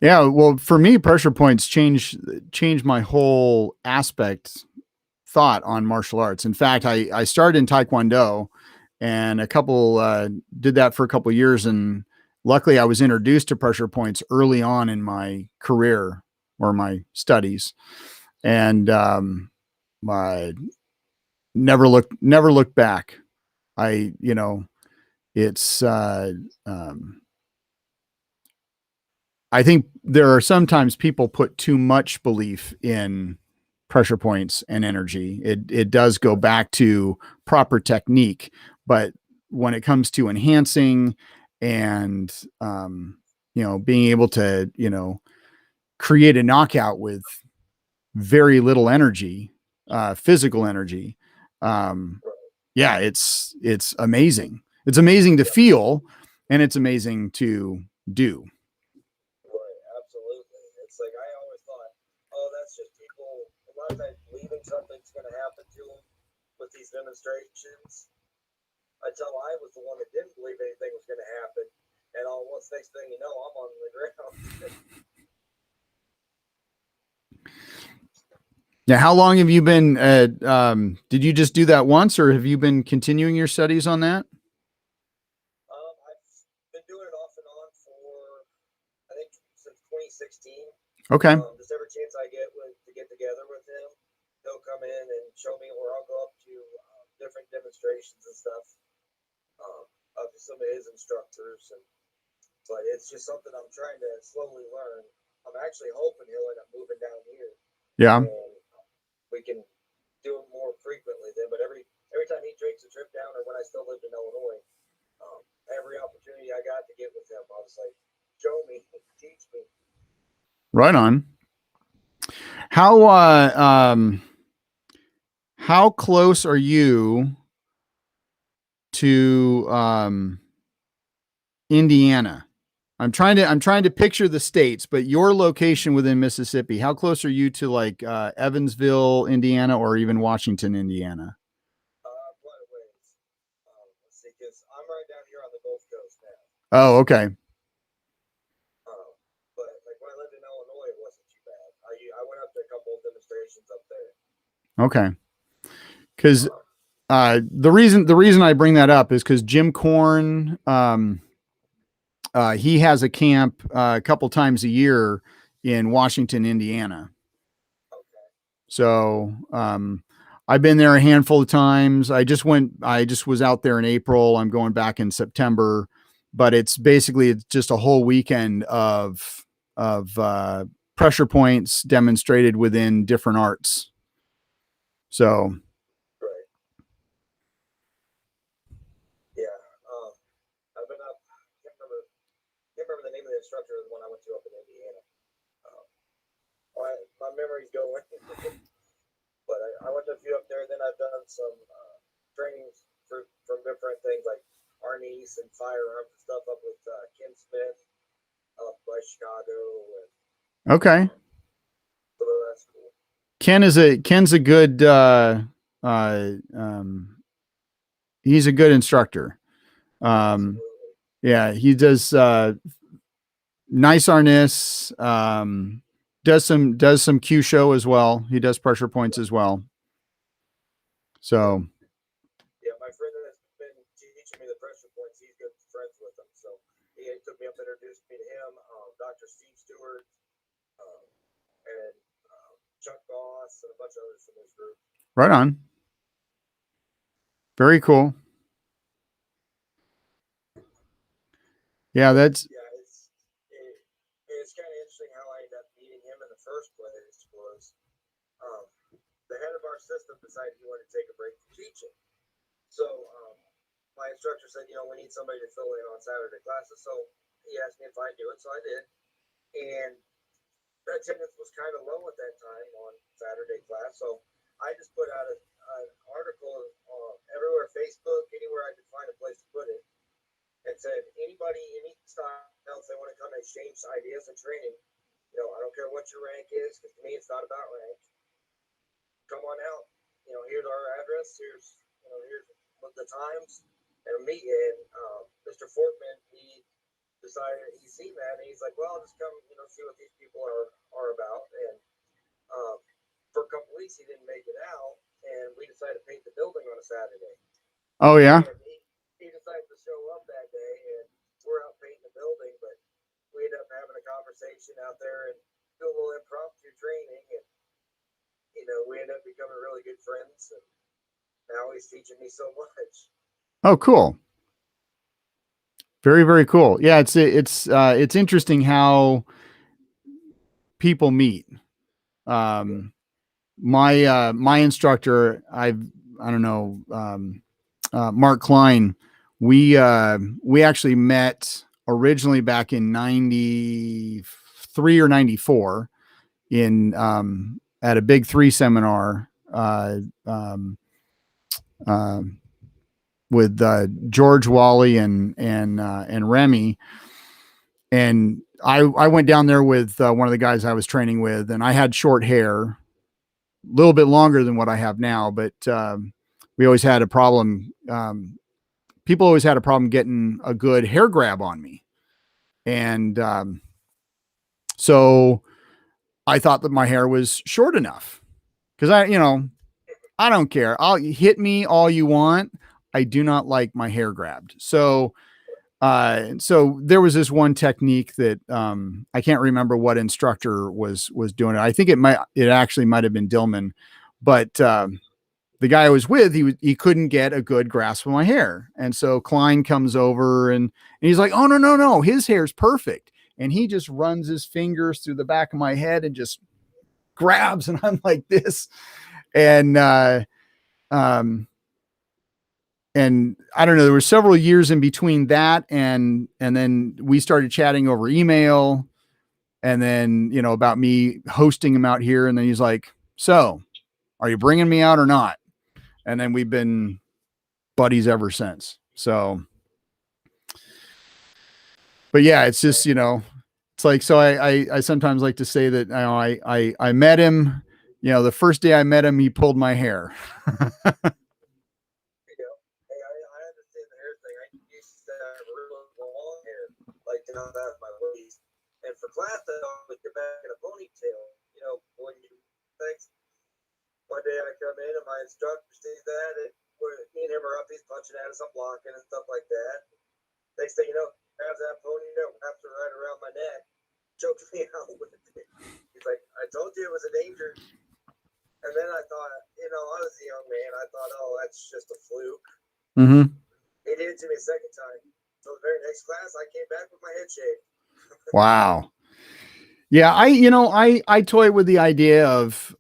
Yeah, well, for me, pressure points change my whole thought on martial arts. In fact, I started in Taekwondo, and did that for a couple of years, and luckily I was introduced to pressure points early on in my career or my studies, and I never looked back. It's I think there are sometimes people put too much belief in pressure points and energy. It does go back to proper technique, but when it comes to enhancing and being able to create a knockout with very little energy, physical energy, Yeah, it's amazing. It's amazing to feel, and it's amazing to do. Right, absolutely. It's like I always thought, oh, that's just people a lot of times believing something's going to happen to them with these demonstrations. Until I was the one that didn't believe anything was going to happen, and all once next thing you know, I'm on the ground. Yeah, how long have you been? Did you just do that once, or have you been continuing your studies on that? I've been doing it off and on for I think since 2016. Okay. Just every chance I get to get together with him, he'll come in and show me, or I'll go up to different demonstrations and stuff of some of his instructors. But it's just something I'm trying to slowly learn. I'm actually hoping he'll end up moving down here, Yeah. and we can do it more frequently then. But every time he takes a trip down, or when I still lived in Illinois, every opportunity I got to get with him, I was like, show me, teach me. Right on. How close are you to Indiana? I'm trying to picture the states, but your location within Mississippi, how close are you to like Evansville, Indiana, or even Washington, Indiana? Quite a ways. Let's see, because I'm right down here on the Gulf Coast now. Oh, okay. But like when I lived in Illinois, it wasn't too bad. I went up to a couple of demonstrations up there. Okay. Because the reason I bring that up is because Jim Corn, he has a camp a couple times a year in Washington, Indiana. Okay. So I've been there a handful of times. I just was out there in April. I'm going back in September, but it's just a whole weekend of pressure points demonstrated within different arts. So Right. Yeah. I've been up. Can't remember the name of the instructor of the one I went to up in Indiana. My memory's going. But I went to a few up there. Then I've done some trainings from different things like harness and firearms and stuff up with Ken Smith up by Chicago. And okay, so that's cool. Ken's a good he's a good instructor. Absolutely. Yeah, he does nice harness. Does some Q show as well. He does pressure points as well. So Yeah, my friend that's been teaching me the pressure points, he's good friends with him. So he took me up, introduced me to him, Dr. Steve Stewart, and Chuck Boss, and a bunch of others from his group. right on. Very cool. Yeah, that's it's kind of interesting how I ended up meeting him in the first place. Was the head of our system decided he wanted to take a break from teaching. So my instructor said, we need somebody to fill in on Saturday classes. So he asked me if I'd do it, so I did. And attendance was kind of low at that time on Saturday class, so I just put out an article everywhere, Facebook, anywhere I could find a place to put it, and said anybody, any style else they want to come and exchange ideas and training. I don't care what your rank is, because to me it's not about rank. Come on out. Here's our address. Here's the times, and meet. And Mr. Fortman, he decided he's seen that, and he's like, well, I'll just come, see what these people are about. And for a couple weeks, he didn't make it out, and we decided to paint the building on a Saturday. oh yeah. And he decided to show up that day, and we're out painting the building, but we ended up having a conversation out there and do a little impromptu training, and we ended up becoming really good friends, and now he's teaching me so much. Oh, cool. Very, very cool. Yeah, it's interesting how people meet. My instructor, I don't know, Mark Klein. We actually met originally back in '93 or '94 in at a Big Three seminar. with George, Wally, and Remy. And I went down there with one of the guys I was training with, and I had short hair, a little bit longer than what I have now, but we always had a problem. People always had a problem getting a good hair grab on me. And so I thought that my hair was short enough because I don't care. I'll hit me all you want. I do not like my hair grabbed. So there was this one technique that I can't remember what instructor was doing it. I think it actually might have been Dillman, but the guy I was with, he couldn't get a good grasp of my hair, and so Klein comes over and he's like, "Oh no, his hair's perfect," and he just runs his fingers through the back of my head and just grabs, and I'm like this, and and I don't know, there were several years in between that and then we started chatting over email, and then about me hosting him out here, and then he's like, "So, are you bringing me out or not?" And then we've been buddies ever since. So, but yeah, it's just it's like, so I sometimes like to say that I met him, the first day I met him, he pulled my hair. I understand the hair thing. I used to have real long hair, like down that my waist. And for class, I always get back in a ponytail. When you thanks. One day I come in and my instructor sees that, and me and him are up. He's punching at us, I'm blocking and stuff like that. Next thing you know, grabs that ponytail, wraps it right around my neck, chokes me out with it. He's like, "I told you it was a danger." And then I thought, I was a young man. I thought, oh, that's just a fluke. Mm-hmm. He did it to me a second time. So the very next class, I came back with my head shaved. Wow. Yeah, I toy with the idea of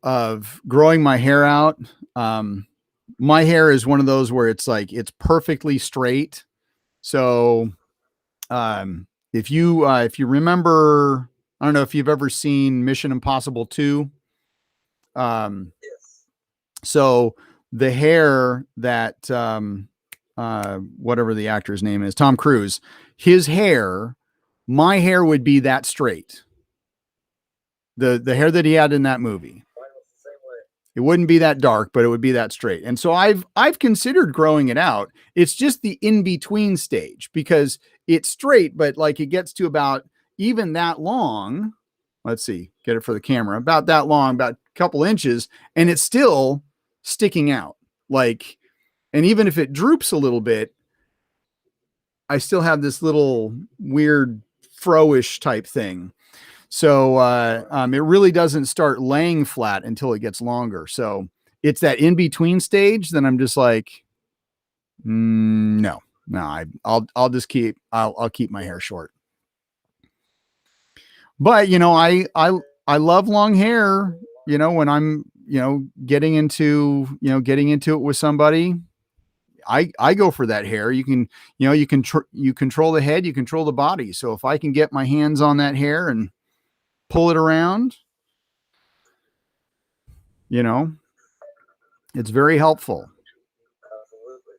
growing my hair out. My hair is one of those where it's like it's perfectly straight. So if you remember, I don't know if you've ever seen Mission Impossible 2. Yes. So the hair that whatever the actor's name is, Tom Cruise, his hair, my hair would be that straight. The hair that he had in that movie. Mine was the same way. It wouldn't be that dark, but it would be that straight. And so I've considered growing it out. It's just the in-between stage because it's straight, but like it gets to about even that long. Let's see, get it for the camera, about that long, about a couple inches, and it's still sticking out. Like, and even if it droops a little bit, I still have this little weird fro-ish type thing. So it really doesn't start laying flat until it gets longer. So it's that in between stage. Then I'm just like, no, I'll just keep my hair short. But I love long hair. When I'm getting into it with somebody, I go for that hair. You can you control the head, you control the body. So if I can get my hands on that hair and pull it around, it's very helpful. Absolutely.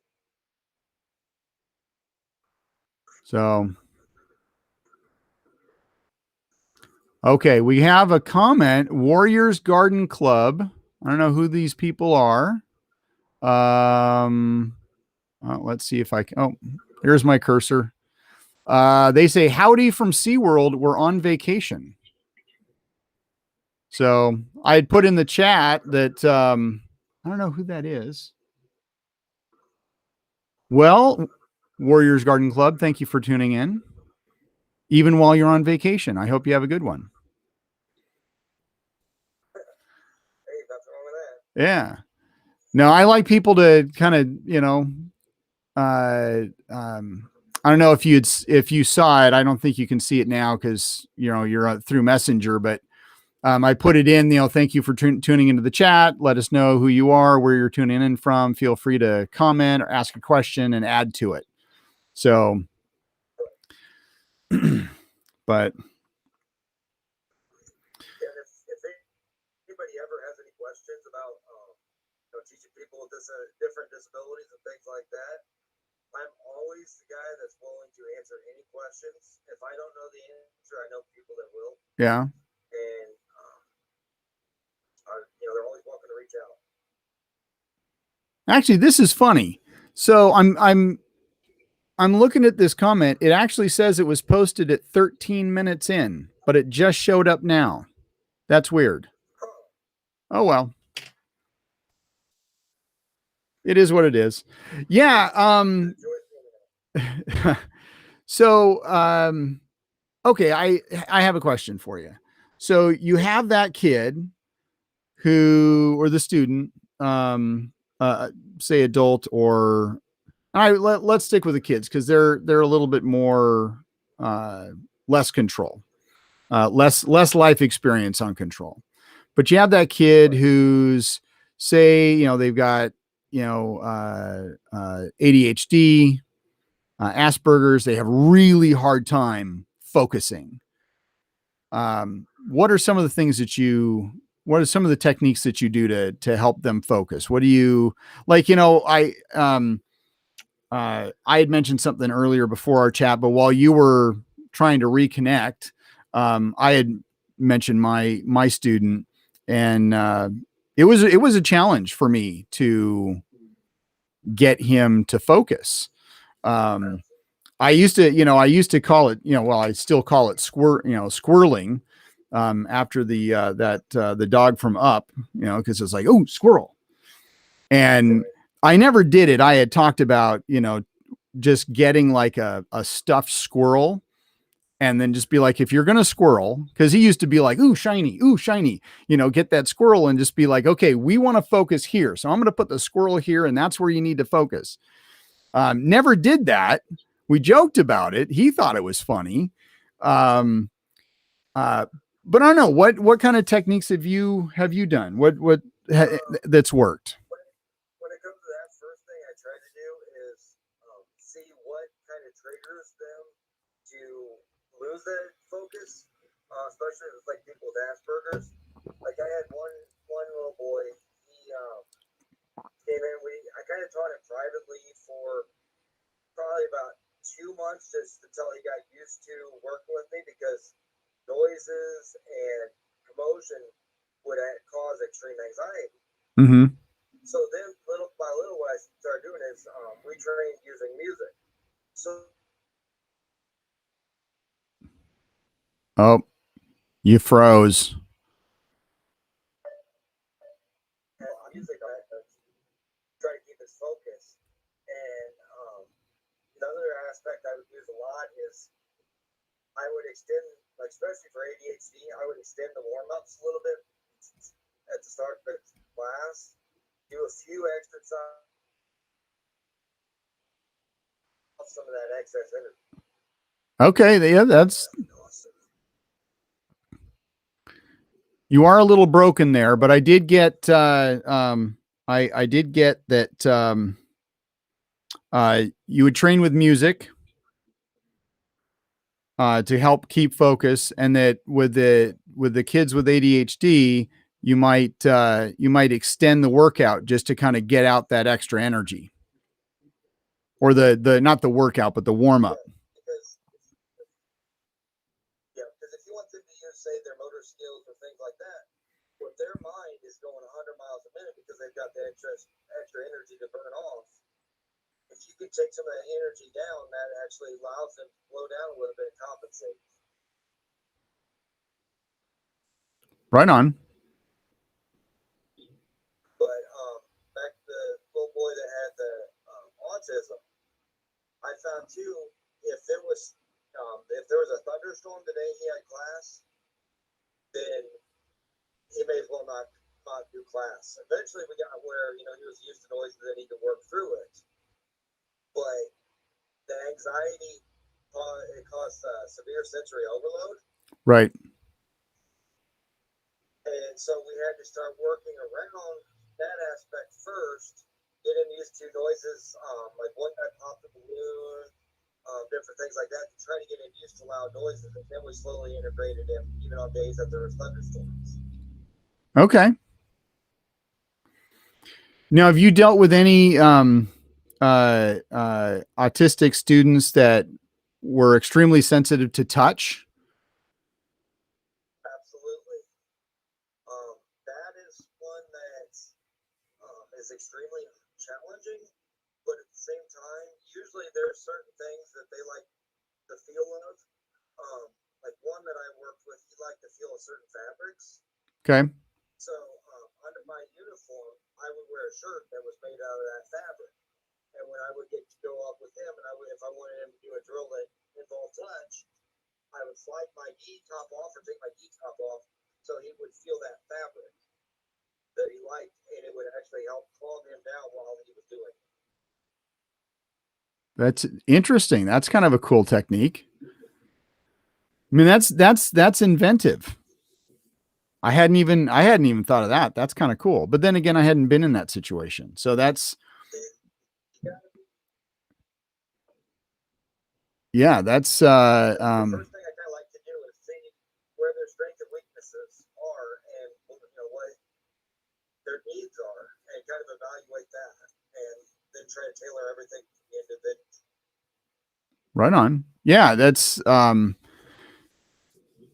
So, okay, we have a comment, Warriors Garden Club. I don't know who these people are. Let's see if I can. Oh, here's my cursor. They say, "Howdy from SeaWorld. We're on vacation." So I had put in the chat that I don't know who that is. Well, Warriors Garden Club, thank you for tuning in. Even while you're on vacation, I hope you have a good one. Hey, nothing wrong with that. Yeah. No, I like people to kind of, I don't know if you saw it. I don't think you can see it now because you're through Messenger, but I put it in. Thank you for tuning into the chat. Let us know who you are, where you're tuning in from. Feel free to comment or ask a question and add to it. So, but And if anybody ever has any questions about teaching people with different disabilities and things like that. I'm always the guy that's willing to answer any questions. If I don't know the answer, I know people that will. Yeah. And they're always welcome to reach out. Actually, this is funny. So I'm looking at this comment. It actually says it was posted at 13 minutes in, but it just showed up now. That's weird. Oh well. It is what it is. Yeah. So okay, I have a question for you. So you have that kid who, or the student, say adult, or let's stick with the kids because they're a little bit more less control, less life experience on control. But you have that kid who's, say, they've got ADHD, Asperger's. They have really hard time focusing. What are some of the things that what are some of the techniques that you do to help them focus? What do you like? I had mentioned something earlier before our chat, but while you were trying to reconnect, I had mentioned my student, and it was a challenge for me to get him to focus. I used to call it, well, I still call it squirreling, after the dog from Up, because it's like, oh, squirrel. And I never did it. I had talked about, just getting like a stuffed squirrel, and then just be like, if you're going to squirrel, because he used to be like, ooh, shiny, get that squirrel, and just be like, okay, we want to focus here. So I'm going to put the squirrel here, and that's where you need to focus. Never did that. We joked about it. He thought it was funny. But I don't know what kind of techniques have you done? That's worked? When it comes to that, first thing I try to do is see what kind of triggers them to lose that focus, especially with like people with Asperger's. Like I had one little boy. He came in. I kind of taught him privately for probably about 2 months, just until he got used to working with me, because noises and commotion would cause extreme anxiety. Mm-hmm. So then, little by little, what I started doing is we trained using music. So, oh, you froze. music, I try to keep his focus. And another aspect I would use a lot is I would extend, like especially for ADHD, I would extend the warm ups a little bit at the start of the class. Do a few exercises, some of that excess energy. Okay, yeah, that's. You are a little broken there, but I did get I did get that you would train with music to help keep focus, and that with the kids with ADHD, you might extend the workout just to kind of get out that extra energy, or the not the workout, but the warm up. Because if you want them to use, say, their motor skills or things like that, if their mind is going 100 miles a minute because they've got the extra energy to burn off, if you could take some of that energy down, that actually allows them to slow down a little bit and compensate. Right on. But back to the little boy that had the autism, I found too, if there was a thunderstorm the day he had class, then he may as well not do class. Eventually, we got where he was used to noise and then he could work through it. But the anxiety, it caused severe sensory overload. Right. And so we had to start working around that aspect first, get him used to noises, like one guy popped a balloon, different things like that, to try to get him used to loud noises. And then we slowly integrated him, even on days that there was thunderstorms. Okay. Now, have you dealt with any autistic students that were extremely sensitive to touch? Absolutely. That is one that is extremely challenging, but at the same time, usually there are certain things that they like the feel of. Like one that I worked with, he liked to feel of certain fabrics. Okay. So under my uniform, I would wear a shirt that was made out of that fabric. And when I would get to go up with him, and if I wanted him to do a drill that involved touch, I would slide my gi top off or take my gi top off so he would feel that fabric that he liked, and it would actually help calm him down while he was doing it. That's interesting. That's kind of a cool technique. I mean, that's inventive. I hadn't even thought of that. That's kind of cool. But then again, I hadn't been in that situation. So yeah, that's The first thing I kind of like to do is see where their strengths and weaknesses are, and what their needs are, and kind of evaluate that, and then try to tailor everything to the individual. right on. Yeah, that's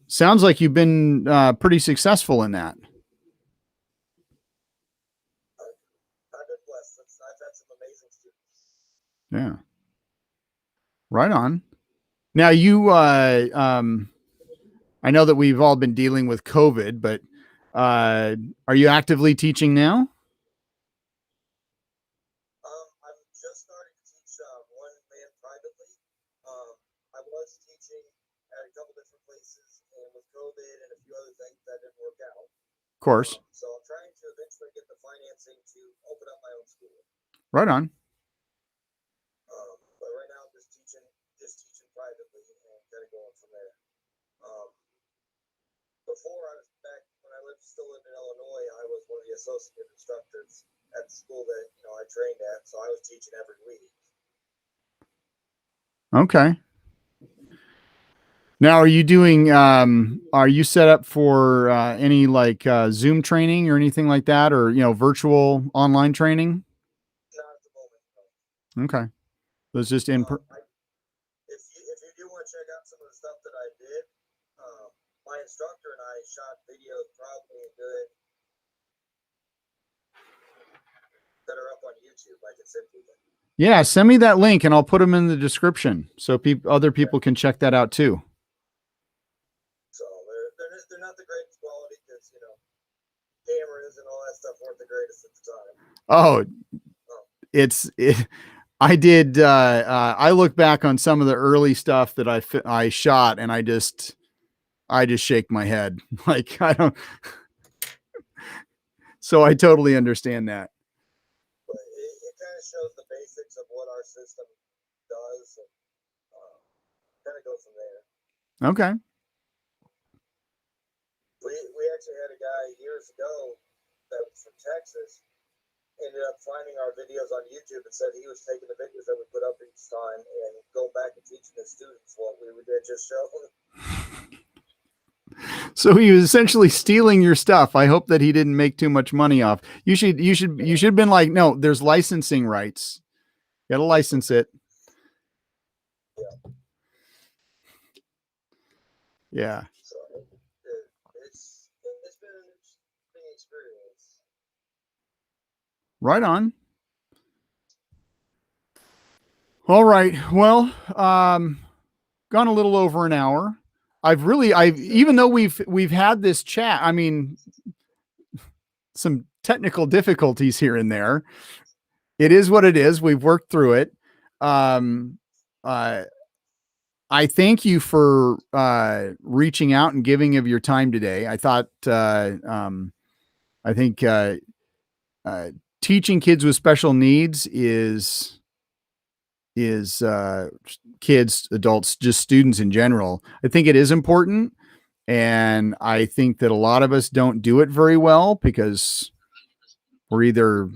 sounds like you've been pretty successful in that. I've been blessed. I've had some amazing students. Yeah. Right on. Now I know that we've all been dealing with COVID, but are you actively teaching now? I'm just starting to teach one man privately. I was teaching at a couple different places, and with COVID and a few other things, that didn't work out. Of course. So I'm trying to eventually get the financing to open up my own school. Right on. But right now I'm just teaching privately and kind of going from there. Before I was back when I still lived in Illinois, I was one of the associate instructors at the school that I trained at, so I was teaching every week. Okay. Now, are you set up for any like Zoom training or anything like that, or virtual online training? Not at the moment, no. Okay, so it's just in. If you do want to check out some of the stuff that I did, my instructor and I shot videos probably a good that are up on YouTube. I can send you them. Yeah, send me that link and I'll put them in the description so other people can check that out too. So they're not the greatest quality because cameras and all that stuff weren't the greatest at the time. I look back on some of the early stuff that I shot and I just shake my head. Like I don't. So I totally understand that. But it kind of shows the basics of what our system does, and kind of go from there. Okay. We actually had a guy years ago that was from Texas, ended up finding our videos on YouTube and said he was taking the videos that we put up each time and going back and teaching his students what we did just show. So he was essentially stealing your stuff. I hope that he didn't make too much money off. You should have been like, no, there's licensing rights. You gotta license it. Yeah. Yeah. So it's been an interesting experience. Right on. All right. Well, gone a little over an hour. Even though we've had this chat, I mean, some technical difficulties here and there. It is what it is. We've worked through it. I thank you for reaching out and giving of your time today. I thought, I think teaching kids with special needs is kids, adults, just students in general. I think it is important. And I think that a lot of us don't do it very well because we're either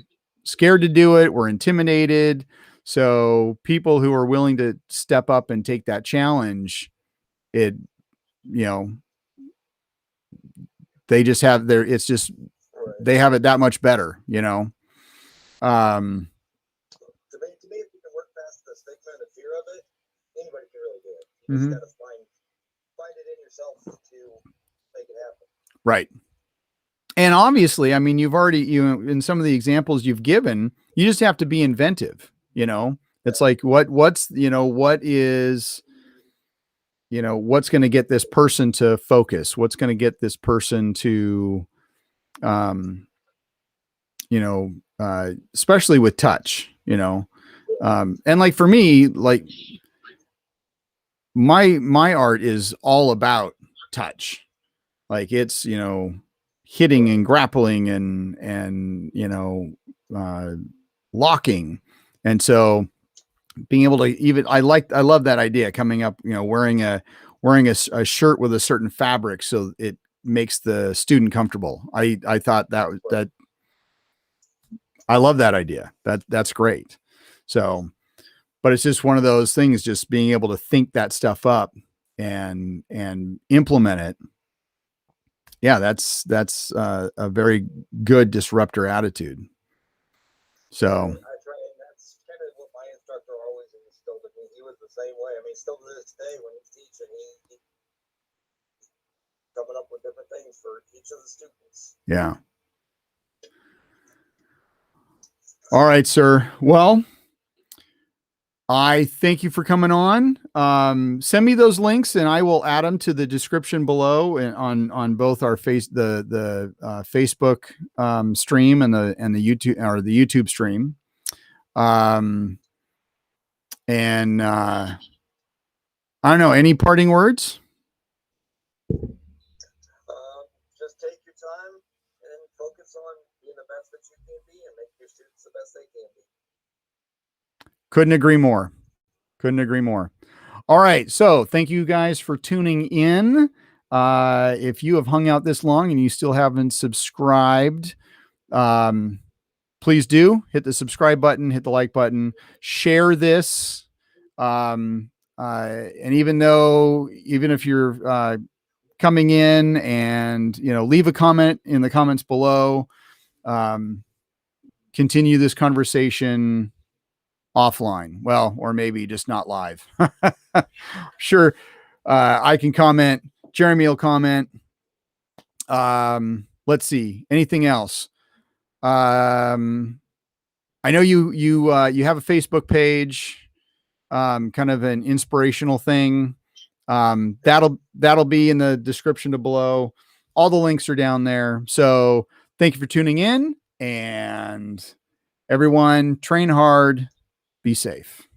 scared to do it, we're intimidated. So people who are willing to step up and take that challenge, they just have they have it that much better, To me, if you can work past the stigma and the fear of it, anybody can really do it. You Mm-hmm. just got to find it in yourself to make it happen. Right. And obviously, I mean, in some of the examples you've given, you just have to be inventive, you know. It's like what's going to get this person to focus? What's going to get this person to especially with touch, and like for me, like my art is all about touch. Like it's, hitting and grappling and locking. And so being able to I love that idea coming up, wearing a shirt with a certain fabric so it makes the student comfortable. I thought that I love that idea. That's great. So, but it's just one of those things, just being able to think that stuff up and implement it. Yeah, that's a very good disruptor attitude. So I try, and that's kind of what my instructor always instilled in me. He was the same way. I mean, still to this day, when he's teaching, he's coming up with different things for each of the students. yeah. All right, sir. Well, I thank you for coming on. Send me those links and I will add them to the description below and on both our the Facebook stream and the YouTube stream. And I don't know, any parting words? Just take your time and focus on being the best that you can be and make your students the best they can be. Couldn't agree more. Couldn't agree more. All right. So thank you guys for tuning in. If you have hung out this long and you still haven't subscribed, please do hit the subscribe button, hit the like button, share this. And even if you're coming in and, leave a comment in the comments below, continue this conversation offline. Well, or maybe just not live. Sure. I can comment. Jeremy will comment. Let's see. Anything else? I know you have a Facebook page, kind of an inspirational thing. That'll be in the description below. All the links are down there. So thank you for tuning in, and everyone, train hard, be safe.